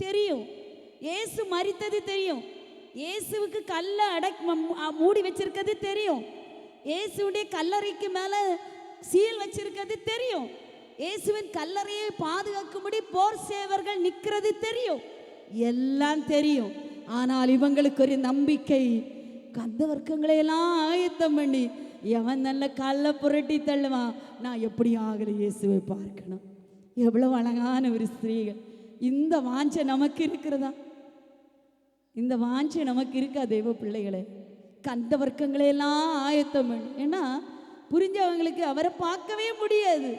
தெரியும். இயேசு மரித்தது தெரியும். இயேசுவுக்கு கல்லை மூடி வச்சிருக்கிறது தெரியும். இயேசுடைய கல்லறைக்கு மேலே சீல் வச்சிருக்கிறது தெரியும். இயேசுவின் கல்லறையை பாதுகாக்கும்படி போர் சேவர்கள் நிற்கிறது தெரியும். எல்லாம் தெரியும். ஆனால் இவங்களுக்கு ஒரு நம்பிக்கை. கந்த வர்க்கங்களையெல்லாம் ஆயத்தம் பண்ணி எவன் நல்ல கல்லை புரட்டி தள்ளுவான், நான் எப்படி ஆகலை இயேசுவை பார்க்கணும். எவ்வளவு அழகான ஒரு ஸ்திரீகள். இந்த வாஞ்சை நமக்கு இருக்கிறதா? இந்த வாஞ்சை நமக்கு இருக்கா தெய்வ பிள்ளைகளே? கந்த வர்க்கங்களையெல்லாம் ஆயத்தம் பண்ணி. ஏன்னா புரிஞ்சவங்களுக்கு அவரை பார்க்கவே முடியாது.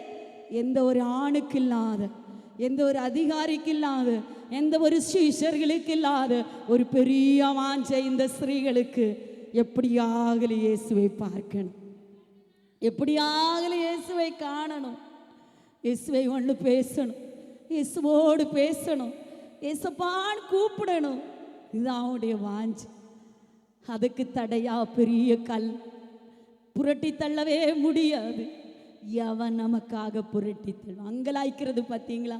எந்த ஒரு ஆணுக்கு இல்லாத, எந்த ஒரு அதிகாரிக்கு இல்லாத, எந்த ஒரு சீஷர்களுக்கு இல்லாத ஒரு பெரிய வாஞ்சை இந்த ஸ்திரீகளுக்கு. எப்படியாகல இயேசுவை பார்க்கணும், எப்படியாகல இயேசுவை காணணும், இயேசுவை ஒன்று பேசணும், இயேசுவோடு பேசணும், இயேசப்பான்னு கூப்பிடணும். இதுதான் அவனுடைய வாஞ்சை. அதுக்கு தடையா பெரிய கல் புரட்டி தள்ளவே முடியாது. எவன் நமக்காக புரட்டி தள்ளும்? அங்கலாய்க்கிறது பார்த்தீங்களா?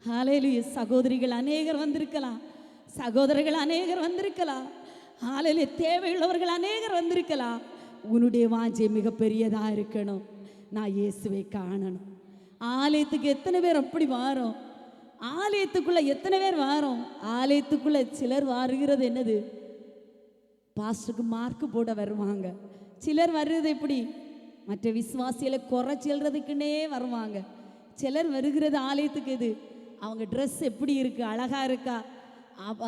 ஹல்லேலூயா. சகோதரிகள் அநேகர் வந்திருக்கலாம், சகோதரர்கள் அநேகர் வந்திருக்கலாம், ஹல்லேலூயா. தேவையுள்ளவர்கள் அநேகர் வந்திருக்கலாம். உன்னுடைய வாஞ்சை மிக பெரியதாக இருக்கணும். நான் இயேசுவை காணணும். ஆலயத்துக்கு எத்தனை பேர் அப்படி வாரோம்? ஆலயத்துக்குள்ள எத்தனை பேர் வாரோம்? ஆலயத்துக்குள்ள சிலர் வருகிறது என்னது? பாஸ்டருக்கு மார்க்கு போட வருவாங்க. சிலர் வர்றது எப்படி? மற்ற விசுவாசிகளை குறை செல்றதுக்குன்னே வருவாங்க. சிலர் வருகிறது ஆலயத்துக்கு எது? அவங்க ட்ரெஸ் எப்படி இருக்கு, அழகா இருக்கா,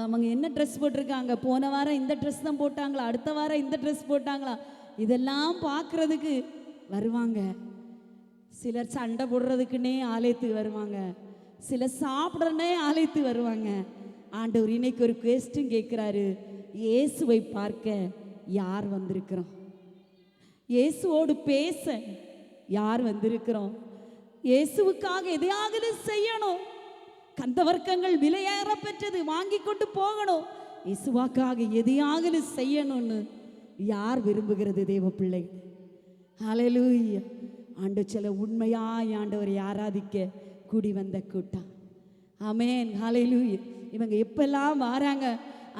அவங்க என்ன ட்ரெஸ் போட்டிருக்காங்க, போன வாரம் இந்த ட்ரெஸ் தான் போட்டாங்களா, அடுத்த வாரம் இந்த ட்ரெஸ் போட்டாங்களா, இதெல்லாம் பார்க்கறதுக்கு வருவாங்க. சிலர் சண்டை போடுறதுக்குன்னே ஆலயத்துக்கு வருவாங்க. சிலர் சாப்பிடனே ஆலயத்துக்கு வருவாங்க. ஆண்டவர் இன்னைக்கு ஒரு குவெஸ்டின் கேட்குறாரு. இயேசுவை பார்க்க யார் வந்திருக்கிறோம்? இயேசுவோடு பேச யார் வந்திருக்கிறோம்? இயேசுவுக்காக எதையாவது செய்யணும். கந்த வர்க்கங்கள் விலையேற பெற்றது, வாங்கி கொண்டு போகணும். இயேசுவாக்காக எதையாவது செய்யணும்னு யார் விரும்புகிறது தேவ பிள்ளை? ஹல்லேலூயா. ஆண்டு சில உண்மையாய் ஆண்டவரை ஆராதிக்க கூடி வந்த கூட்டம். ஆமென். ஹல்லேலூயா. இவங்க எப்பெல்லாம் வராங்க?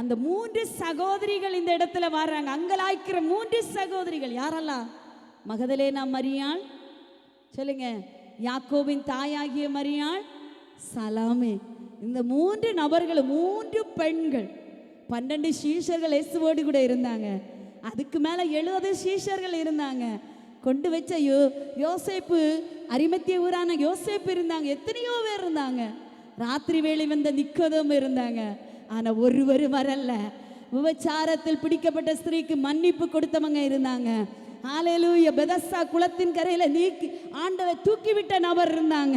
அந்த 3 சகோதரிகள் இந்த இடத்துல வராங்க. அங்கலாய்க்கிற 3 சகோதரிகள் யாரெல்லாம்? மகதலேனா மரியாள், சொல்லுங்க, யாக்கோபின் தாயாகிய மரியாள், சலாமே. இந்த 3 நபர்கள், 3 பெண்கள். 12 சீஷர்கள் இயேசுவோடு கூட இருந்தாங்க. அதுக்கு மேலே 70 சீஷர்கள் இருந்தாங்க. கொண்டு வச்ச யோசேப்பு, அரிமத்திய ஊரான யோசேப்பு இருந்தாங்க. எத்தனையோ பேர் இருந்தாங்க. ராத்திரி வேளை வந்த நிக்கோதேமு இருந்தாங்க. ஆனால் ஒருவர் வரல. விபச்சாரத்தில் பிடிக்கப்பட்ட ஸ்திரீக்கு மன்னிப்பு கொடுத்தவங்க இருந்தாங்க. ஹல்லேலூயா. பெதஸ்தா குளத்தின் கரையில் நீக்கி ஆண்டவர் தூக்கிவிட்ட நபர் இருந்தாங்க.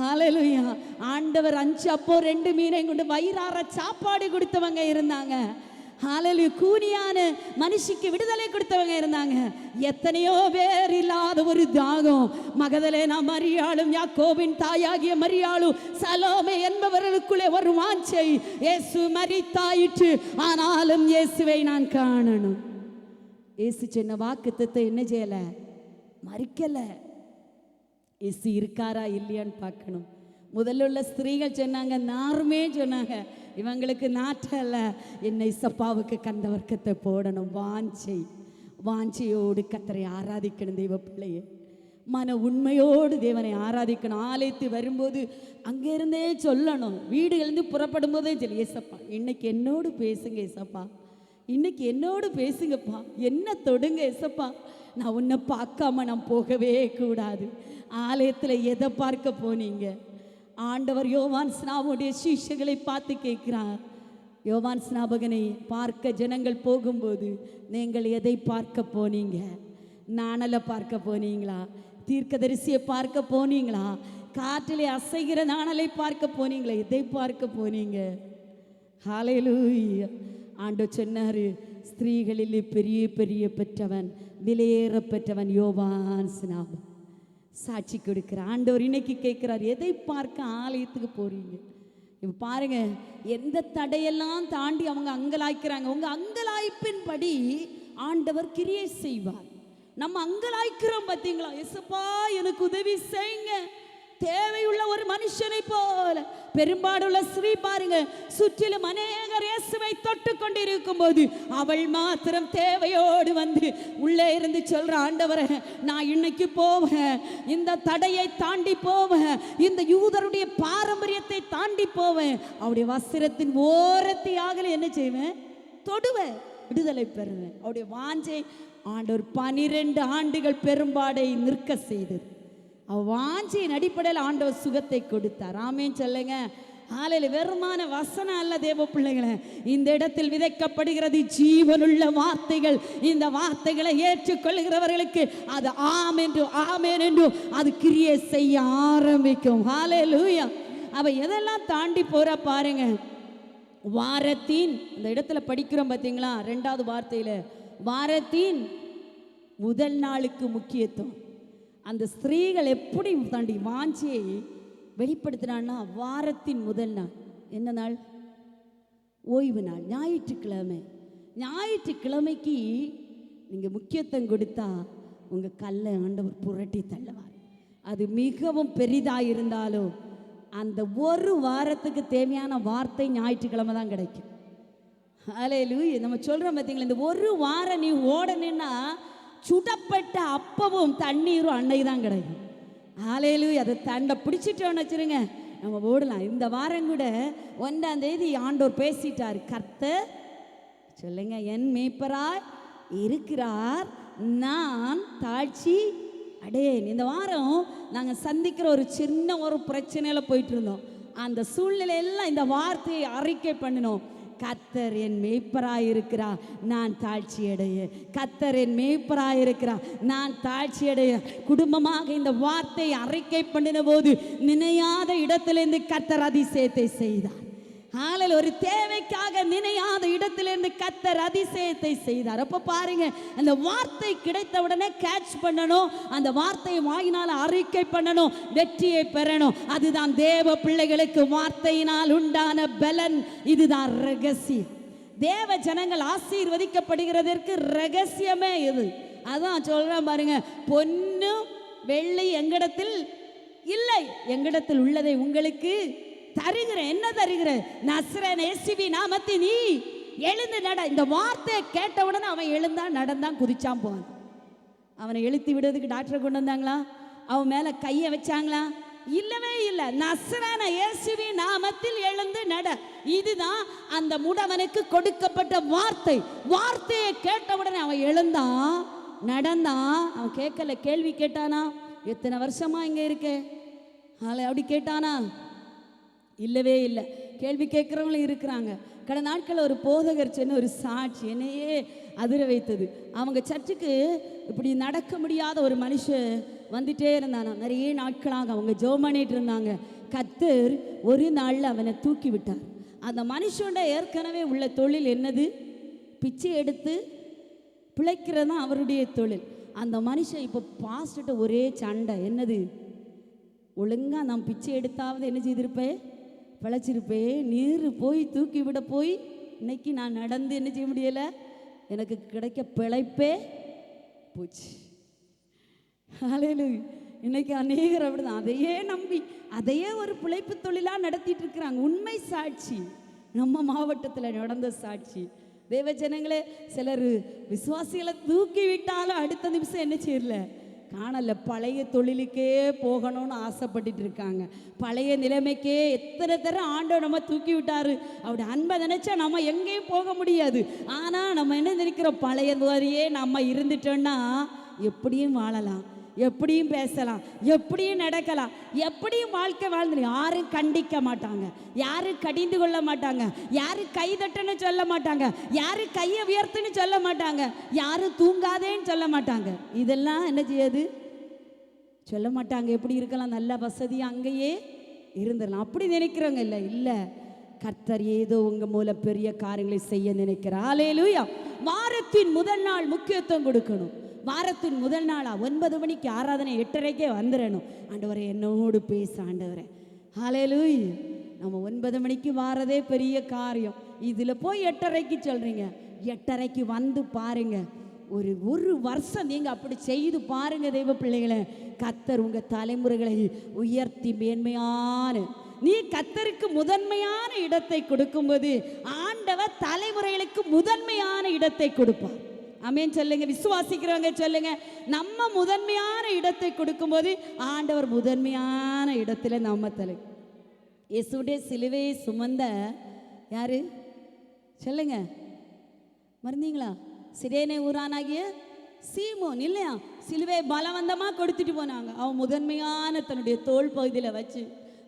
ஹல்லேலூயா. ஆண்டவர் 5 அப்போ 2 மீனை கொண்டு வயிறார சாப்பாடு கொடுத்தவங்க இருந்தாங்க. ஹல்லேலூயா. கூனியான மனுஷிக்கு விடுதலை கொடுத்தவங்க இருந்தாங்க. எத்தனையோ பேர் இல்லாத ஒரு தாகம். மகதலேனா மரியாளும், யாக்கோபின் தாயாகிய மரியாளும், சலோமே என்பவர்களுக்குள்ளே ஒரு வாஞ்சை. இயேசு மரித்தாயிற்று, ஆனாலும் இயேசுவை நான் காணணும். இயேசு சொன்ன வாக்குத்தத்தை என்ன செய்யல? மறிக்கல. இயேசு இருக்காரா இல்லையான்னு பார்க்கணும். முதல்ல உள்ள ஸ்திரீகள் சொன்னாங்க, நாருமே சொன்னாங்க, இவங்களுக்கு நாட்டல்ல, என்னை சப்பாவுக்கு கந்த வர்க்கத்தை போடணும். வாஞ்சை, வாஞ்சையோடு கர்த்தரை ஆராதிக்கணும் தெய்வ பிள்ளையே. மன உண்மையோடு தேவனை ஆராதிக்கணும். ஆலயத்து வரும்போது அங்கேருந்தே சொல்லணும். வீடுலேருந்து புறப்படும் போதே சொல்லி, ஏசப்பா இன்னைக்கு என்னோடு பேசுங்க, ஏசப்பா இன்னைக்கு என்னோடு பேசுங்கப்பா, என்ன தொடுங்க ஏசப்பா, நான் உன்னை பார்க்காம நான் போகவே கூடாது. ஆலயத்தில் எதை பார்க்க போனீங்க? ஆண்டவர் யோவான் ஸ்நாவுடைய சீஷர்களை பார்த்து கேட்கிறார், யோவான் ஸ்நாபகனை பார்க்க ஜனங்கள் போகும்போது நீங்கள் எதை பார்க்க போனீங்க? நாணலை பார்க்க போனீங்களா? தீர்க்கதரிசியை பார்க்க போனீங்களா? காற்றிலே அசைகிற நாணலை பார்க்க போனீங்களா? எதை பார்க்க போனீங்க? ஹல்லேலூயா. ஆண்டவர் சொன்னாரு, ஸ்திரீகளிலே பெரிய பெரிய பெற்றவன், விலையேற பெற்றவன் யோவான் ஸ்நாபகன். சாட்சி கொடுக்கிற ஆண்டவர் இன்னைக்கு கேட்கிறார், எதை பார்க்க ஆலயத்துக்கு போறீங்க? இப்போ பாருங்க, எந்த தடையெல்லாம் தாண்டி அவங்க அங்கலாய்க்கிறாங்க. உங்க அங்கலாய்ப்பின் படி ஆண்டவர் கிரியை செய்வார். நம்ம அங்கலாய்க்கிறோம் பார்த்தீங்களா? எசப்பா எனக்கு உதவி செய்யுங்க. தேவையுள்ள ஒரு மனுஷனை போல பெரும்பாடுள்ள ஸ்ரீ பாருங்க, சுற்றிலும் அநேகர் இயேசுவை தொட்டு கொண்டிருக்கும் போது அவள் மாத்திரம் தேவையோடு வந்து உள்ளே இருந்து சொல்ற, ஆண்டவரே நான் இன்னைக்கு போவேன், இந்த தடையை தாண்டி போவேன், இந்த யூதருடைய பாரம்பரியத்தை தாண்டி போவேன், அவருடைய வஸ்திரத்தின் ஓரத்தையாக என்ன செய்வேன்? தொடுவேன், விடுதலை பெறுவேன். அவருடைய வாஞ்சை ஆண்டவர் 12 ஆண்டுகள் பெரும்பாடை நிற்க செய்தது. வாஞ்சியின் அடிப்படையில் ஆண்டவர் சுகத்தை கொடுத்தார். ஆமேன் சொல்லுங்க. ஆலையில் வெறுமான வசனம் அல்ல தேவ பிள்ளைகளை, இந்த இடத்தில் விதைக்கப்படுகிறது ஜீவனுள்ள வார்த்தைகள். இந்த வார்த்தைகளை ஏற்றுக்கொள்கிறவர்களுக்கு அது ஆம் என்று ஆமேன் என்று அது கிரியை செய்ய ஆரம்பிக்கும். ஹல்லேலூயா. அவ எதெல்லாம் தாண்டி போற பாருங்க. வாரத்தின் இந்த இடத்துல படிக்கிறோம் பார்த்தீங்களா? 2வது வார்த்தையில் வாரத்தின் முதல் நாளுக்கு முக்கியத்துவம். அந்த ஸ்திரீகள் எப்படி தாண்டி வாஞ்சியை வெளிப்படுத்தினான்னா, வாரத்தின் முதல் நாள் என்ன நாள்? ஓய்வு நாள், ஞாயிற்றுக்கிழமை. ஞாயிற்றுக்கிழமைக்கு நீங்கள் முக்கியத்துவம் கொடுத்தா உங்கள் கல்லை ஆண்டவர் புரட்டி தள்ளுவார். அது மிகவும் பெரிதாக இருந்தாலும் அந்த ஒரு வாரத்துக்கு தேவையான வார்த்தை ஞாயிற்றுக்கிழமை தான் கிடைக்கும். ஹல்லேலூயா. நம்ம சொல்கிறோம் பார்த்தீங்களா, இந்த ஒரு வாரம் நீ ஓடணுன்னா சுடப்பட்ட அப்பவும் தண்ணீரும் அன்னைக்கு தான் கிடைக்கும். ஹல்லேலூயா. அதை தண்டை பிடிச்சிட்டோன்னு வச்சுருங்க, நம்ம ஓடலாம். இந்த வாரம் கூட 1ஆம் தேதி ஆண்டவர் பேசிட்டார். கர்த்தர் சொல்லுங்க, என் மேய்ப்பராய் இருக்கிறார், நான் தாழ்ச்சி அடேன். இந்த வாரம் நாங்கள் சந்திக்கிற ஒரு சின்ன ஒரு பிரச்சனையில் போயிட்டு இருந்தோம். அந்த சூழ்நிலையெல்லாம் இந்த வார்த்தையை அறிக்கை பண்ணினோம். கர்த்தர் என் மேய்ப்பராயிருக்கிறார், நான் தாழ்ச்சி அடைய. கர்த்தர் என் மேய்ப்பராயிருக்கிறார், நான் தாழ்ச்சி அடைய. குடும்பமாக இந்த வார்த்தையை அறிக்கை பண்ணின போது நினையாத இடத்திலிருந்து கர்த்தர் அதிசயத்தை செய்தார். ஆளல் ஒரு தேவைக்காக நினையாத இடத்திலிருந்து கர்த்தர் அதிசயத்தை செய்தார். அப்போ பாருங்க, அந்த வார்த்தை கிடைத்த உடனே கேட்ச் பண்ணணும், அந்த வார்த்தையை வாயினால் அறிக்கை பண்ணணும், வெற்றியை பெறணும். அதுதான் தேவ பிள்ளைகளுக்கு வார்த்தையினால் உண்டான பலன். இதுதான் ரகசியம். தேவ ஜனங்கள் ஆசீர்வதிக்கப்படுகிறதற்கு ரகசியமே இது. அதான் சொல்றேன் பாருங்க, பொன்னு வெள்ளி எங்களிடத்தில் இல்லை, எங்களிடத்தில் உள்ளதை உங்களுக்கு தருகிறேன். என்ன தருகிறேன்? நசரேயன் இயேசுவி நாமத்தில் நீ எழுந்து நட. இந்த வார்த்தையை கேட்டவுடனே அவன் எழுந்தான், நடந்தான், குதிச்சான் போவான். அவனை எழுத்தி விடுறதுக்கு டாக்டரை கொண்டு வந்தாங்களா? அவன் மேலே கையை வச்சாங்களா? இல்லவே இல்லை. நசரேயன் இயேசுவி நாமத்தில் எழுந்து நட. இதுதான் அந்த முடவனுக்கு கொடுக்கப்பட்ட வார்த்தை. வார்த்தையை கேட்டவுடனே அவன் எழுந்தான், நடந்தான். அவன் கேட்கல, கேள்வி கேட்டானா? எத்தனை வருஷமா இங்கே இருக்கே? அப்படி கேட்டானா? இல்லவே இல்லை. கேள்வி கேட்குறவங்களும் இருக்கிறாங்க. கடந்த நாட்களில் ஒரு போதகர் சொன்ன ஒரு சாட்சி என்னையே அதிர வைத்தது. அவங்க சர்ச்சுக்கு இப்படி நடக்க முடியாத ஒரு மனுஷன் வந்துட்டே இருந்தானா. நிறைய நாட்களாக அவங்க ஜெபம் பண்ணிட்டு இருந்தாங்க. கர்த்தர் ஒரு நாளில் அவனை தூக்கி விட்டார். அந்த மனுஷனோட ஏற்கனவே உள்ள தொழில் என்னது? பிச்சை எடுத்து பிழைக்கிறது தான் அவருடைய தொழில். அந்த மனுஷன் இப்போ பாஸ்ட்டு ஒரே சண்டை. என்னது? ஒழுங்காக நான் பிச்சை எடுத்தாவது என்ன செய்திருப்பேன்? பிழைச்சிருப்பேன். நீர் போய் தூக்கி விட போய் இன்னைக்கு நான் நடந்து என்ன செய்ய முடியலை, எனக்கு கிடைக்க பிழைப்பே போச்சு. ஹல்லேலூயா. இன்னைக்கு அநேகர் அப்படிதான், அதையே நம்பி அதையே ஒரு பிழைப்பு தொழிலாக நடத்திட்டு இருக்கிறாங்க. உண்மை சாட்சி, நம்ம மாவட்டத்தில் நடந்த சாட்சி. தேவ ஜனங்களே, சிலர் விசுவாசிகளை தூக்கி விட்டாலும் அடுத்த நிமிஷம் என்ன செய்யல, காணல, பழைய தொழிலுக்கே போகணும்னு ஆசைப்பட்டுட்டு இருக்காங்க. பழைய நிலைமைக்கே எத்தனை தரம் ஆண்டவர் நம்ம தூக்கி விட்டாரு. அப்படி அன்பை நினைச்சா நம்ம எங்கேயும் போக முடியாது. ஆனால் நம்ம என்ன நினைக்கிறோம், பழைய மாதிரியே நம்ம இருந்துட்டோன்னா எப்படியும் வாழலாம், எப்படியும் பேசலாம், எப்படியும் நடக்கலாம், எப்படியும் வாழ்க்கை வாழ்ந்து யாரும் கண்டிக்க மாட்டாங்க, யாரும் கடிந்து கொள்ள மாட்டாங்க, யாரும் கைதட்டுன்னு சொல்ல மாட்டாங்க, யாரும் கையை உயர்த்துன்னு சொல்ல மாட்டாங்க, யாரும் தூங்காதேன்னு சொல்ல மாட்டாங்க. இதெல்லாம் என்ன செய்யாது? சொல்ல மாட்டாங்க. எப்படி இருக்கலாம்? நல்ல வசதி அங்கேயே இருந்துடலாம். அப்படி நினைக்கிறவங்க இல்லை. இல்லை, கர்த்தர் ஏதோ உங்க மூலம் பெரிய காரியங்களை செய்ய நினைக்கிறார். ஹல்லேலூயா. வாரத்தின் முதல் நாள் முக்கியத்துவம் கொடுக்கணும். வாரத்தின் முதல் நாளா 9 மணிக்கு ஆராதனை, 8:30க்கே வந்துடணும். ஆண்டவரே என்னோடு பேச ஆண்டவரே. ஹல்லேலூயா. நம்ம 9 மணிக்கு வாரதே பெரிய காரியம். இதில் போய் 8:30க்கு சொல்கிறீங்க. 8:30க்கு வந்து பாருங்க. ஒரு வருஷம் நீங்கள் அப்படி செய்து பாருங்க தெய்வ பிள்ளைகளை. கர்த்தர் உங்கள் தலைமுறைகளை உயர்த்தி மேன்மையான, நீ கர்த்தருக்கு முதன்மையான இடத்தை கொடுக்கும்போது ஆண்டவர் தலைமுறைகளுக்கு முதன்மையான இடத்தை கொடுப்பார். ஆமென் சொல்லுங்க. விசுவாசிக்கிறவங்க சொல்லுங்க. நம்ம முதன்மையான இடத்தை கொடுக்கும்போது ஆண்டவர் முதன்மையான இடத்துல நம்ம தலை. இயேசுடைய சிலுவையை சுமந்த யாரு சொல்லுங்க? மறந்தீங்களா? சிரேனே ஊரானாகிய சீமோன் இல்லையா? சிலுவையை பலவந்தமாக கொடுத்துட்டு போனாங்க. அவன் முதன்மையான தன்னுடைய தோல் பகுதியில் வச்சு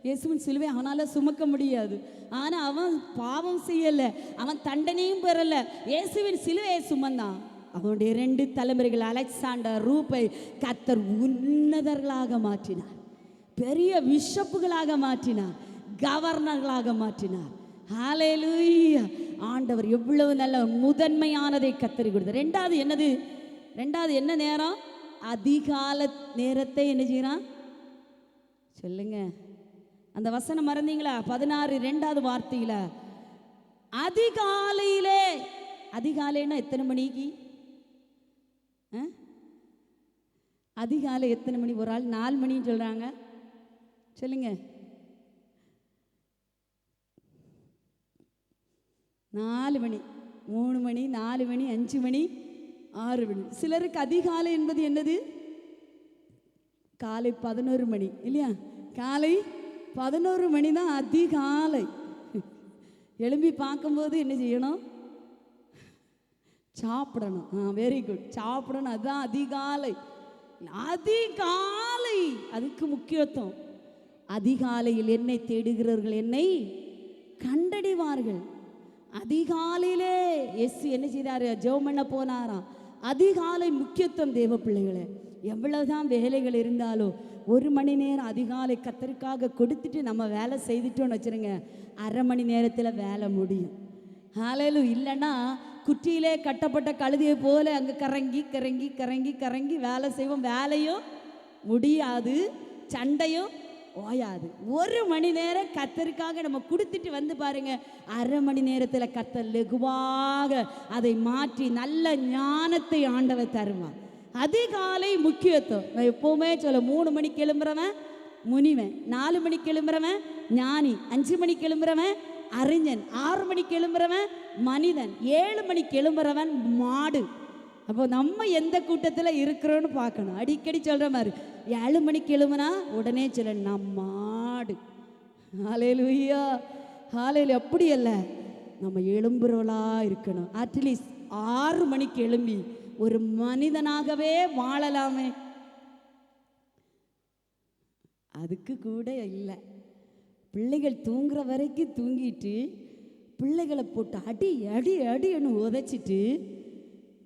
இயேசுவின் சிலுவை அவனால் சுமக்க முடியாது. ஆனால் அவன் பாவம் செய்யலை, அவன் தண்டனையும் பெறலை, இயேசுவின் சிலுவையை சுமந்தான். அவனுடைய 2 தலைமுறைகள் அலெக்சாண்டர், ரூபை கர்த்தர் உன்னதர்களாக மாற்றினார், பெரிய பிஷப்புகளாக மாற்றினார், கவர்னர்களாக மாற்றினார். ஹல்லேலூயா. ஆண்டவர் எவ்வளவு நல்ல முதன்மையானதை கத்தரி கொடுத்தார். ரெண்டாவது என்ன நேரம்? அதிகால நேரத்தை என்ன செய்யறான் சொல்லுங்க? அந்த வசனம் மறந்தீங்களா? 16 2வது வார்த்தையில அதிகாலையிலே. அதிகாலைன்னா எத்தனை மணிக்கு? அதிகாலை எத்தனை மணி? ஒரு ஆள் 4 மணின்னு சொல்றாங்க. சொல்லுங்க. 4 மணி, 3 மணி, 4 மணி, 5 மணி, 6 மணி. சிலருக்கு அதிகாலை என்பது என்னது? காலை 11 மணி இல்லையா? காலை 11 மணி தான் அதிகாலை. எழும்பி பார்க்கும்போது என்ன செய்யணும்? சாப்பிடணும். வெரி குட், சாப்பிடணும். அதுதான் அதிகாலை. அதிகாலை அதுக்கு முக்கியத்துவம். அதிகாலையில் என்னை தேடுகிறவர்கள் என்னை கண்டடைவார்கள். அதிகாலையிலே இயேசு என்ன செய்தாரு? ஜெபம் பண்ண போனாராம். அதிகாலை முக்கியத்துவம் தேவ பிள்ளைகளே. எவ்வளவுதான் வேலைகள் இருந்தாலும் 1 மணி நேரம் அதிகாலை கர்த்தருக்காக கொடுத்துட்டு நம்ம வேலை செய்துட்டோன்னு வச்சுருங்க, அரை மணி நேரத்தில் வேலை முடியும். ஹல்லேலூயா. இல்லைன்னா குற்றியிலே கட்டப்பட்ட கழுதையை போல அங்கே கறங்கி கறங்கி கறங்கி கறங்கி வேலை செய்வோம். வேலையும் முடியாது, சண்டையும் ஓயாது. 1 மணி நேரம் கர்த்தருக்காக நம்ம கொடுத்துட்டு வந்து பாருங்க, அரை மணி நேரத்தில் கர்த்தர் லகுவாக அதை மாற்றி நல்ல ஞானத்தை ஆண்டவர் தருவான். அதிகாலை முக்கியத்துவம். நான் எப்போவுமே சொல்ல, 3 மணிக்கு எழும்புறவன் முனிவன், 4 மணிக்கு எழும்புறவன் ஞானி, 5 மணிக்கு எழும்புறவன் அறிஞன், 6 மணிக்கு எழும்புறவன் மனிதன், 7 மணிக்கு எழும்புறவன் மாடு. அப்போ நம்ம எந்த கூட்டத்தில் இருக்கிறோன்னு பார்க்கணும். அடிக்கடி சொல்கிற மாதிரி 7 மணிக்கு எழும்புனா உடனே சொல்ல நான் மாடு. ஹல்லேலூயா. ஹல்லேலூயா. அப்படி அல்ல, நம்ம எழும்புறவளாக இருக்கணும். அட்லீஸ்ட் 6 மணிக்கு எழும்பி ஒரு மனிதனாகவே வாழலாமே. அதுக்கு கூட இல்லை. பிள்ளைகள் தூங்குற வரைக்கும் தூங்கிட்டு பிள்ளைகளை போட்டு அடி அடி அடின்னு உதைச்சிட்டு,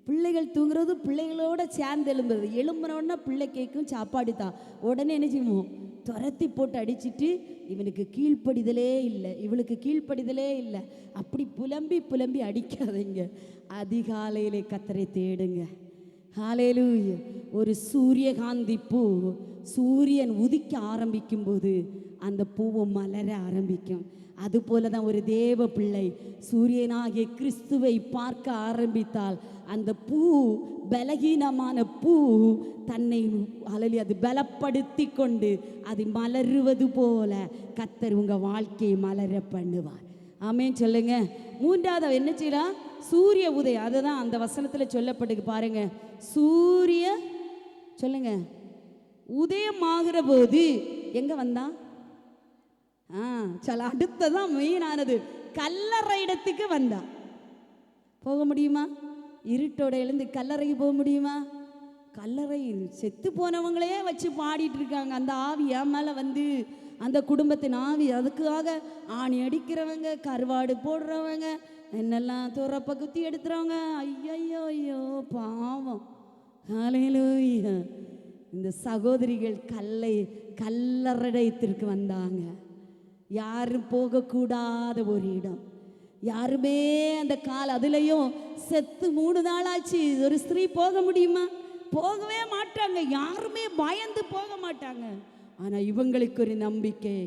பிள்ளைகள் தூங்குறது பிள்ளைகளோட சேர்ந்து எழும்புறது. எழும்புனோன்னா பிள்ளை கேட்கும் சாப்பாடு தான். உடனே என்ன செய்வோம்? துரத்தி போட்டு அடிச்சுட்டு, இவனுக்கு கீழ்ப்படிதலே இல்லை, இவளுக்கு கீழ்ப்படிதலே இல்லை, அப்படி புலம்பி புலம்பி அடிக்காதீங்க. அதிகாலையிலே கர்த்தரை தேடுங்க. ஹல்லேலூயா. ஒரு சூரியகாந்தி பூ சூரியன் உதிக்க ஆரம்பிக்கும் போது அந்த பூவை மலர ஆரம்பிக்கும். அதுபோல தான் ஒரு தேவ பிள்ளை சூரியனாகிய கிறிஸ்துவை பார்க்க ஆரம்பித்தால் அந்த பூ, பலகீனமான பூ, தன்னை அது பலப்படுத்தி கொண்டு அது மலருவது போல கர்த்தர் உங்கள் வாழ்க்கையை மலர பண்ணுவார். ஆமென் சொல்லுங்க. 3வது என்ன செய்யலாம்? சூரிய உதயம். அதுதான் அந்த வசனத்தில் சொல்லப்பட்டு பாருங்க. சூரிய சொல்லுங்க உதயமாகிற போது எங்க வந்தான்? சில அடுத்ததான் மெயினானது, கல்லறை இடத்துக்கு வந்தான். போக முடியுமா? இருட்டோட எழுந்து கல்லறைக்கு போக முடியுமா? கல்லறையில் செத்து போனவங்களே வச்சு பாடிட்டு இருக்காங்க. அந்த ஆவி என் மேலே வந்து, அந்த குடும்பத்தின் ஆவி, அதுக்காக ஆணி அடிக்கிறவங்க, கருவாடு போடுறவங்க, என்னெல்லாம் துறப்ப குத்தி எடுத்துறவங்க. ஐயோ ஐயோ பாவம். ஹல்லேலூயா. இந்த சகோதரிகள் கல்லறையத்திற்கு வந்தாங்க. யாரும் போகக்கூடாத ஒரு இடம். யாருமே அந்த அதுலேயும் செத்து 3 நாள் ஆச்சு. ஒரு ஸ்திரீ போக முடியுமா? போகவே மாட்டாங்க. யாருமே பயந்து போக மாட்டாங்க. ஆனால் இவங்களுக்கு ஒரு நம்பிக்கை,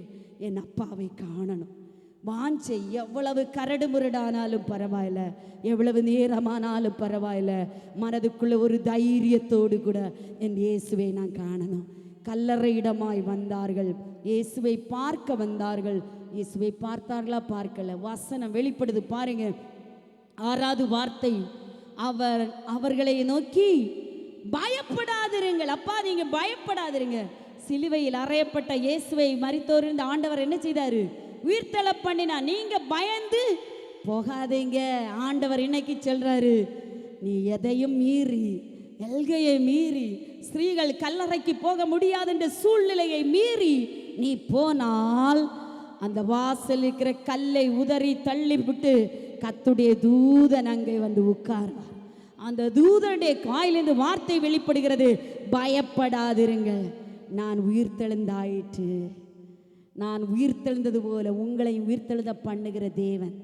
என் அப்பாவை காணணும். வாஞ்சை எவ்வளவு கரடு முரடானாலும் பரவாயில்ல, எவ்வளவு நேரமானாலும் பரவாயில்ல, மனதுக்குள்ள ஒரு தைரியத்தோடு கூட என் இயேசுவை நான் காணணும். கல்லறையிடமாய் வந்தார்கள். இயேசுவை பார்க்க வந்தார்கள். இயேசுவை பார்த்தார்களா? பார்க்கல. வசனம் வெளிப்படுது பாருங்க. 6வது வார்த்தை, அவர்களை நோக்கி பயப்படாதிருங்கள். அப்பா நீங்க பயப்படாதிருங்க. சிலுவையில் அறையப்பட்ட இயேசுவை மரித்தோரின் ஆண்டவர் என்ன செய்தாரு? உயிர்த்தெழ பண்ணினா. நீங்க பயந்து போகாதீங்க. ஆண்டவர் இன்னைக்கு சொல்றாரு, நீ எதையும் மீறி, எல்கையை மீறி, ஸ்திரீகள் கல்லறைக்கு போக முடியாது என்ற சூழ்நிலையை மீறி நீ போனால் அந்த வாசல் இருக்கிற கல்லை உதறி தள்ளி விட்டு கர்த்தருடைய தூதன் அங்கே வந்து உட்கார்வார். அந்த தூதனுடைய வாயிலிருந்து வார்த்தை வெளிப்படுகிறது, பயப்படாதிருங்கள், நான் உயிர்த்தெழுந்தாயிற்று. நான் உயிர்த்தெழுந்தது போல உங்களை உயிர்த்தெழுத பண்ணுகிற தேவன்.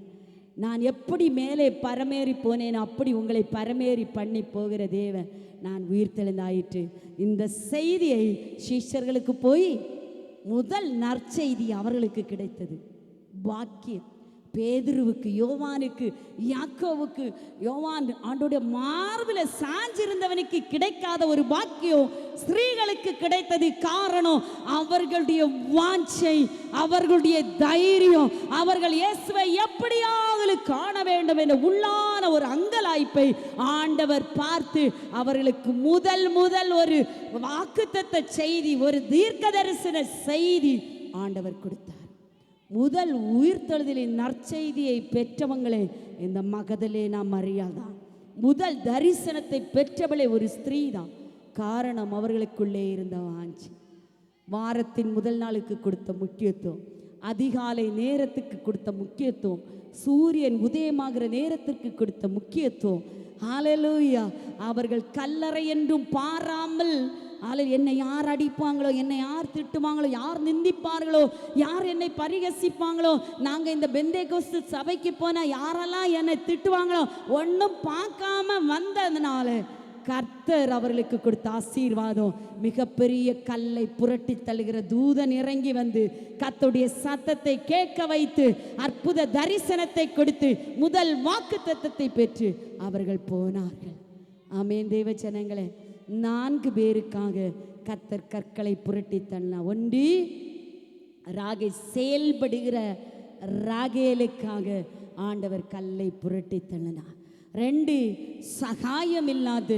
நான் எப்படி மேலே பரமேறி போனேன் அப்படி உங்களை பரமேறி பண்ணி போகிற தேவன். நான் உயிர்த்தெழுந்தாயிற்று. இந்த செய்தியை சீஷர்களுக்கு போய் முதல் நற்செய்தி அவர்களுக்கு கிடைத்தது. பாக்கியம். பேதுருவுக்கு, யோவானுக்கு, யாக்கோவுக்கு, யோவான் ஆண்டோடைய மார்பில் சாஞ்சிருந்தவனுக்கு கிடைக்காத ஒரு பாக்கியம் ஸ்திரீகளுக்கு கிடைத்தது. காரணம் அவர்களுடைய வாஞ்சை, அவர்களுடைய தைரியம். அவர்கள் இயேசுவை எப்படியாவது காண வேண்டும் என்ற உள்ளான ஒரு அங்கலாய்ப்பை ஆண்டவர் பார்த்து அவர்களுக்கு முதல் ஒரு வாக்குத்தத்த செய்தி, ஒரு தீர்க்க தரிசன செய்தி ஆண்டவர் கொடுத்தார். முதல் உயிர்த்தெழுதலின் நற்செய்தியை பெற்றவங்களே இந்த மகதலேனா மரியாதான். முதல் தரிசனத்தை பெற்றவளே ஒரு ஸ்திரீ தான். காரணம் அவர்களுக்குள்ளே இருந்த வாஞ்சி. வாரத்தின் முதல் நாளுக்கு கொடுத்த முக்கியத்துவம், அதிகாலை நேரத்துக்கு கொடுத்த முக்கியத்துவம், சூரியன் உதயமாகிற நேரத்திற்கு கொடுத்த முக்கியத்துவம். ஹல்லேலூயா. அவர்கள் கல்லறை என்றும் பாராமல், என்னை யார் அடிப்பாங்களோ, என்னை யார் திட்டுவாங்களோ, யார் நிந்திப்பார்களோ, யார் என்னை பரிகசிப்பாங்களோ, நாங்கள் இந்த பெந்தேகோஸ்து சபைக்கு போனால் யாரெல்லாம் என்னை திட்டுவாங்களோ ஒன்றும் பார்க்காம வந்ததுனால கர்த்தர் அவர்களுக்கு கொடுத்த ஆசீர்வாதம், மிகப்பெரிய கல்லை புரட்டி தள்ளுகிற தூதன் இறங்கி வந்து கர்த்தருடைய சத்தத்தை கேட்க வைத்து அற்புத தரிசனத்தை கொடுத்து முதல் வாக்குத்தத்தத்தை பெற்று அவர்கள் போனார்கள். ஆமென். தேவ ஜனங்களே, 4 பேருக்காக கர்த்தர் கற்களை புரட்டி தள்ளலாம். ஒன்று ராகை செயல்படுகிற ராகேலுக்காக ஆண்டவர் கல்லை புரட்டி தள்ளினார். 2 சகாயம் இல்லாத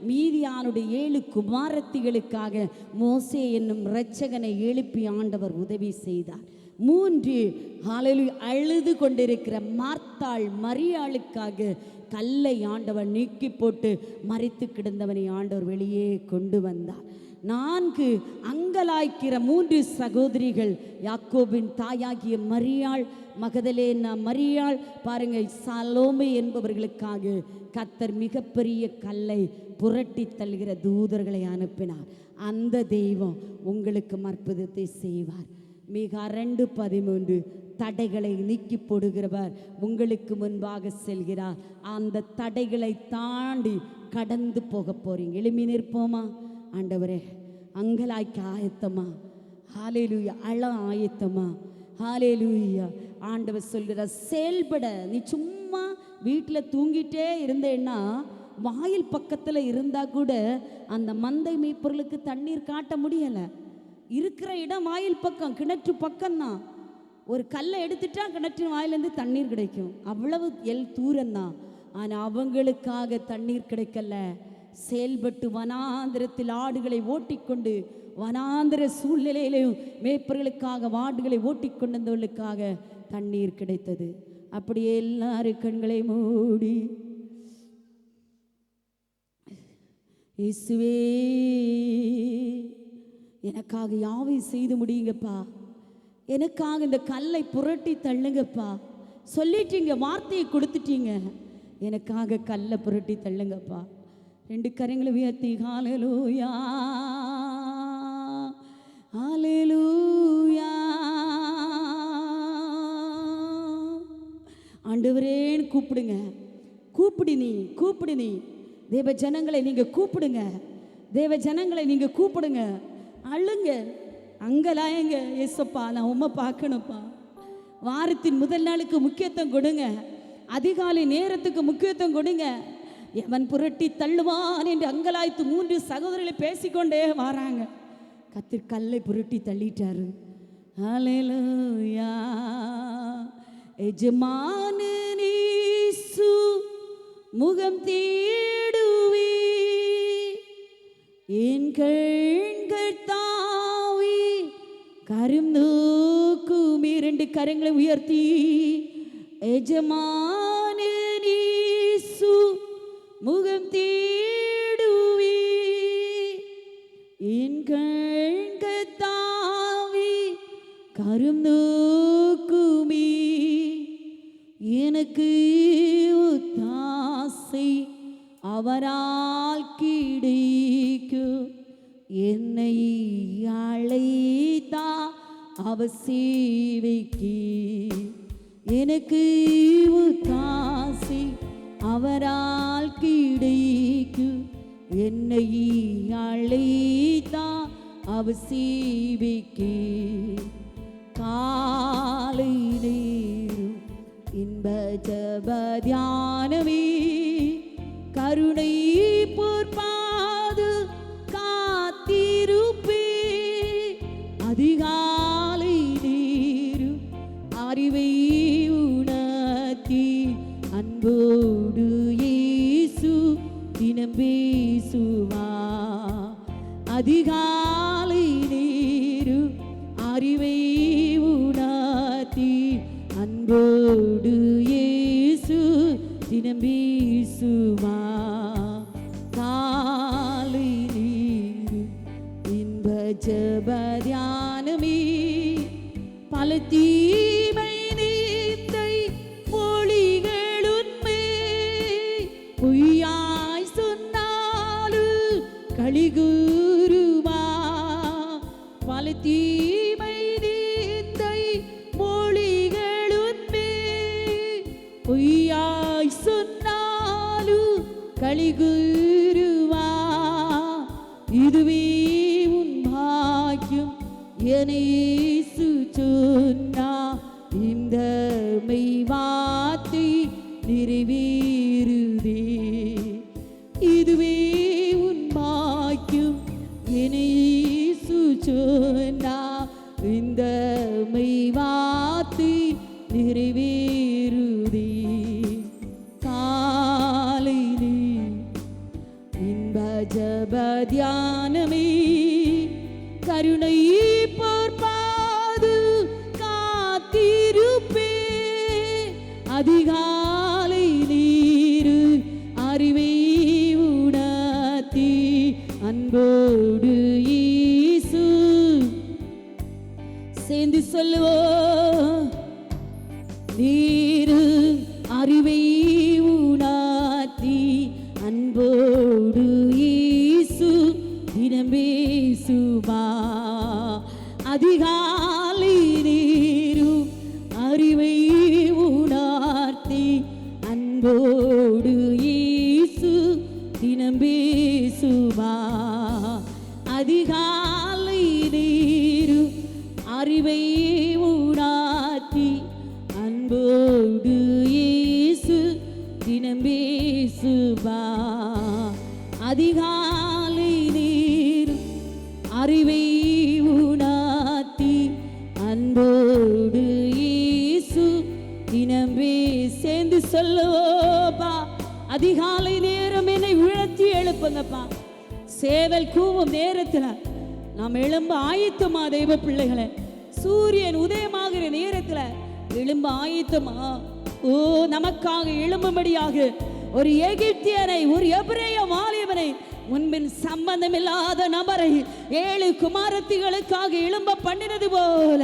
மீதியானுடைய 7 குமாரத்திகளுக்காக மோசே என்னும் இரட்சகனை எழுப்பி ஆண்டவர் உதவி செய்தார். 3 ஹல்லேலூயா அழுது கொண்டிருக்கிற மார்த்தாள் மரியாளுக்காக கல்லை ஆண்டவர் நீக்கி போட்டு மரித்து கிடந்தவனை ஆண்டவர் வெளியே கொண்டு வந்தார். 4 அங்கலாய்க்கிற 3 சகோதரிகள், யாக்கோபின் தாயாகிய மரியாள், மகதலேனா மரியாள், பாருங்க, சாலோமே என்பவர்களுக்காக கர்த்தர் மிகப்பெரிய கல்லை புரட்டி தள்ளுகிற தூதர்களை அனுப்பினார். அந்த தெய்வம் உங்களுக்கு அற்புதத்தை செய்வார். மீகா 2:13, தடைகளை நீக்கி போடுகிறவர் உங்களுக்கு முன்பாக செல்கிறார். அந்த தடைகளை தாண்டி கடந்து போக போறீங்க. எழுப்பி நிற்போமா? ஆண்டவரே, அங்கலாய்க்க ஆயத்தமா? ஹல்லேலூயா. அழ ஆயத்தமா? ஹல்லேலூயா. ஆண்டவர் சொல்கிறார், செயல்பட. நீ சும்மா வீட்டில் தூங்கிட்டே இருந்தேன்னா, வாயில் பக்கத்தில் இருந்தால் கூட அந்த மந்தை மேய்ப்பொருளுக்கு தண்ணீர் காட்ட முடியலை. இருக்கிற இடம் வாயில் பக்கம், கிணற்று பக்கம்தான். ஒரு கல்லை எடுத்துட்டா கிணற்றின் வாயிலேருந்து தண்ணீர் கிடைக்கும். அவ்வளவு தூரம்தான். ஆனால் அவங்களுக்காக தண்ணீர் கிடைக்கல. செயல்பட்டு வனாந்திரத்தில் ஆடுகளை ஓட்டிக்கொண்டு, வனாந்திர சூழ்நிலையிலையும் மேய்ப்பர்களுக்காக ஆடுகளை ஓட்டிக்கொண்டவர்களுக்காக தண்ணீர் கிடைத்தது. அப்படியே எல்லாரும் கண்களை மூடி இயேசுவே எனக்காக யாவையும் செய்து முடியுங்கப்பா, எனக்காக இந்த கல்லை புரட்டி தள்ளுங்கப்பா. சொல்லிட்டீங்க, வார்த்தையை கொடுத்துட்டீங்க, எனக்காக கல்லை புரட்டி தள்ளுங்கப்பா. 2 கரங்களை உயர்த்தி ஹல்லேலூயா ஹல்லேலூயா. ஆண்டவரேன்னு கூப்பிடுங்க. கூப்பிடு நீ தேவ ஜனங்களை நீங்கள் கூப்பிடுங்க. தேவ ஜனங்களை நீங்கள் கூப்பிடுங்க. அழுங்க, அங்கலாயங்க. ஏசப்பா நான் உம்மை பார்க்கணும்ப்பா. வாரத்தின் முதல் நாளுக்கு முக்கியத்துவம் கொடுங்க. அதிகாலை நேரத்துக்கு முக்கியத்துவம் கொடுங்க. எவன் புரட்டி தள்ளுவான் என்று அங்கலாய்த்து 3 சகோதரர்களை பேசிக்கொண்டே வராங்க. கர்த்தர் கல்லை புரட்டி தள்ளிட்டாரு. ஹல்லேலூயா. எஜமானன் இயேசு முகம் தேடுவே, என் கண்கள் தாவி கரும் நோக்கும். 2 கரங்களை உயர்த்தி எஜமானன் இயேசு முகம் தேடுவே, என் கண்கள் தாவி கரும் நோக்குமே. எனக்கு ஒத்தாசை அவரால் கிடைக்கும். என்னை அழைத்தா அவர் சேவைக்கு. எனக்கு ஒத்தாசை அவரால் கிடைக்கும். என்னை அழைத்தா அவர் சேவைக்கு. காலை நேரம் இன்ப ஜெப தியானமே, கருணை பொற்பாது காத்திருப்பே. அதிகாலை நேரம் அறிவை உணர்த்தி அன்போடு இயேசு தினம் பேசுவா. அதிகாலை நேரம் அறிவை உணர்த்தி அன்போடு இயேசு தினம் பேசுவா. காலை நேரம் இன்ப ஜெப தியானமே, பல தீமை நீத்தை மொழிகளுண்மை பொய்யாய் சொன்னாலும் களிகூருவா. பல தீமை நீத்தை மொழிகளுண்மை பொய்யாய் சொன்னாலும் களிகூருவா. இதுவே உன் பாக்கியம் என இயேசு சொன்னா. இந்த மெய் வார்த்தை நிறைவேறுதே. இதுவே உன் பாக்கியம் என இயேசு சொன்னா. இந்த மெய் வார்த்தை நிறைவேறுதே. காலை இன்ப ஜெப தியானமே, கருணை பொற்பாது காத்திருப்பே. அதிகாலை நீரு அறிவை உணர்த்தி அன்போடு இயேசு. சேர்ந்து சொல்லுவோம். நீரு அறிவை உணர்த்தி அன்போடு இயேசு தினம் பேசுவா. அதிகாலை நீரு அறிவை உணர்த்தி அன்போடு இயேசு தினம் பேசுவா. அதிகாலை நீரு அறிவை உணர்த்தி அன்போடு இயேசு தினம் பேசுவா. அதிகாலை நீர் அறிவை உணர்த்தி அன்போடு இயேசு தினம் சேர்ந்து சொல்லுவோப்பா. அதிகாலை நேரம் என்னை உயர்த்தி எழுப்புங்கப்பா. சேவல் கூவும் நேரத்தில் நாம் எழும்ப ஆயத்தமா தெய்வ பிள்ளைகளை. சூரியன் உதயமாகிற நேரத்தில் எழும்ப ஆயத்தமா. ஓ, நமக்காக எழும்பும்படியாக ஒரு எகிப்தியனை, ஒரு எபிரேய வாலிபனை முன்பின் சம்பந்தமில்லாத நபரை 7 குமாரத்திகளுக்காக எழும்ப பண்ணினது போல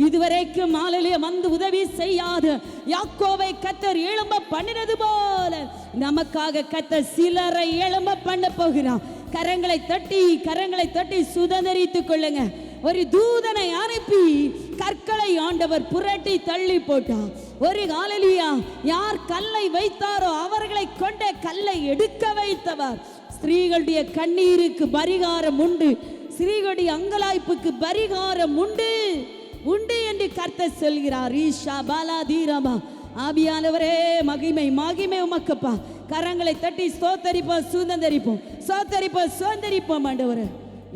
இதுவரைக்கும் மாலையிலே வந்து உதவி செய்யாத யாக்கோவை கர்த்தர் எழும்ப பண்ணினது போல நமக்காக கர்த்தர் சிலரை எழும்ப பண்ண போகிறார். கரங்களை தட்டி சுதந்தரித்துக் கொள்ளுங்க. ஒரு தூதனை அனுப்பி கற்களை ஆண்டவர் புரட்டி தள்ளி போட்டார். ஒரு ஹல்லேலூயா. யார் கல்லை வைத்தாரோ அவர்களை கொண்ட கல்லை எடுக்க வைத்தவர். ஸ்திரீகளுடைய கண்ணீருக்கு பரிகாரம் உண்டு, ஸ்திரீகளுடைய அங்கலாய்ப்புக்கு பரிகாரம் உண்டு என்று கர்த்தர் சொல்கிறார். ஈஷா பாலா தீரமா. ஆவியானவரே, மகிமை உமக்கப்பா. கரங்களை தட்டி சுதந்தரிப்போம் ஆண்டவரே.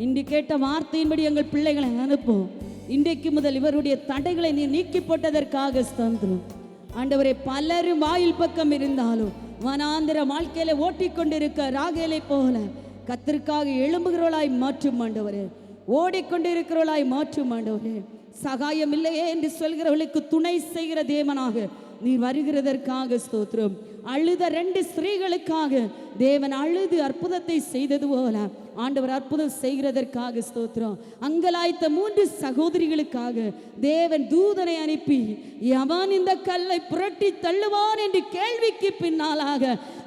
இன்று கேட்ட வார்த்தையின்படி எங்கள் பிள்ளைகளை அனுப்போம். இன்றைக்கு முதல் இவருடைய தடைகளை நீ நீக்கி போட்டதற்காக ஸ்தோத்திரம் ஆண்டவரே. பலரும் வாயில் பக்கம் இருந்தாலும் வனாந்திர வாழ்க்கையில ஓட்டிக்கொண்டிருக்க ராகேலை போல கர்த்தருக்காக எழும்புகிறவளாய் மாற்றும் ஆண்டவரே. ஓடிக்கொண்டிருக்கிறவளாய் மாற்றும் ஆண்டவரே. சகாயம் இல்லையே என்று சொல்கிறவர்களுக்கு துணை செய்கிற தேவனாக நீர் வருகிறதற்காக ஸ்தோத்திரம். அழுத 2 ஸ்திரீகளுக்காக தேவன் அழுது அற்புதத்தை செய்தது போல ஆண்டவர் அற்புதம் செய்கிறதற்காக ஸ்தோத்திரம். அங்கலாய்த்த 3 சகோதரிகளுக்காக தேவன் தூதனை அனுப்பி எவன் இந்த கல்லை புரட்டி தள்ளுவான் என்று கேள்விக்கு பின்னாலாக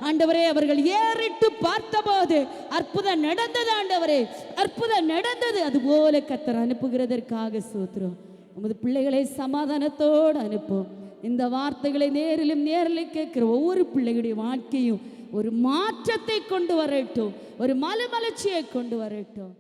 ஆண்டவரே அவர்கள் ஏறிட்டு பார்த்தபோது அற்புதம் நடந்தது. ஆண்டவரே, அற்புதம் நடந்தது. அதுபோல கர்த்தர் அனுப்புகிறதற்காக ஸ்தோத்திரம். உமது பிள்ளைகளை சமாதானத்தோடு அனுப்பும். இந்த வார்த்தைகளை நேரிலும் கேட்கிற ஒவ்வொரு பிள்ளைகளுடைய வாழ்க்கையும் ஒரு மாற்றத்தை கொண்டு வரட்டும், ஒரு மறுமலர்ச்சியை கொண்டு வரட்டும்.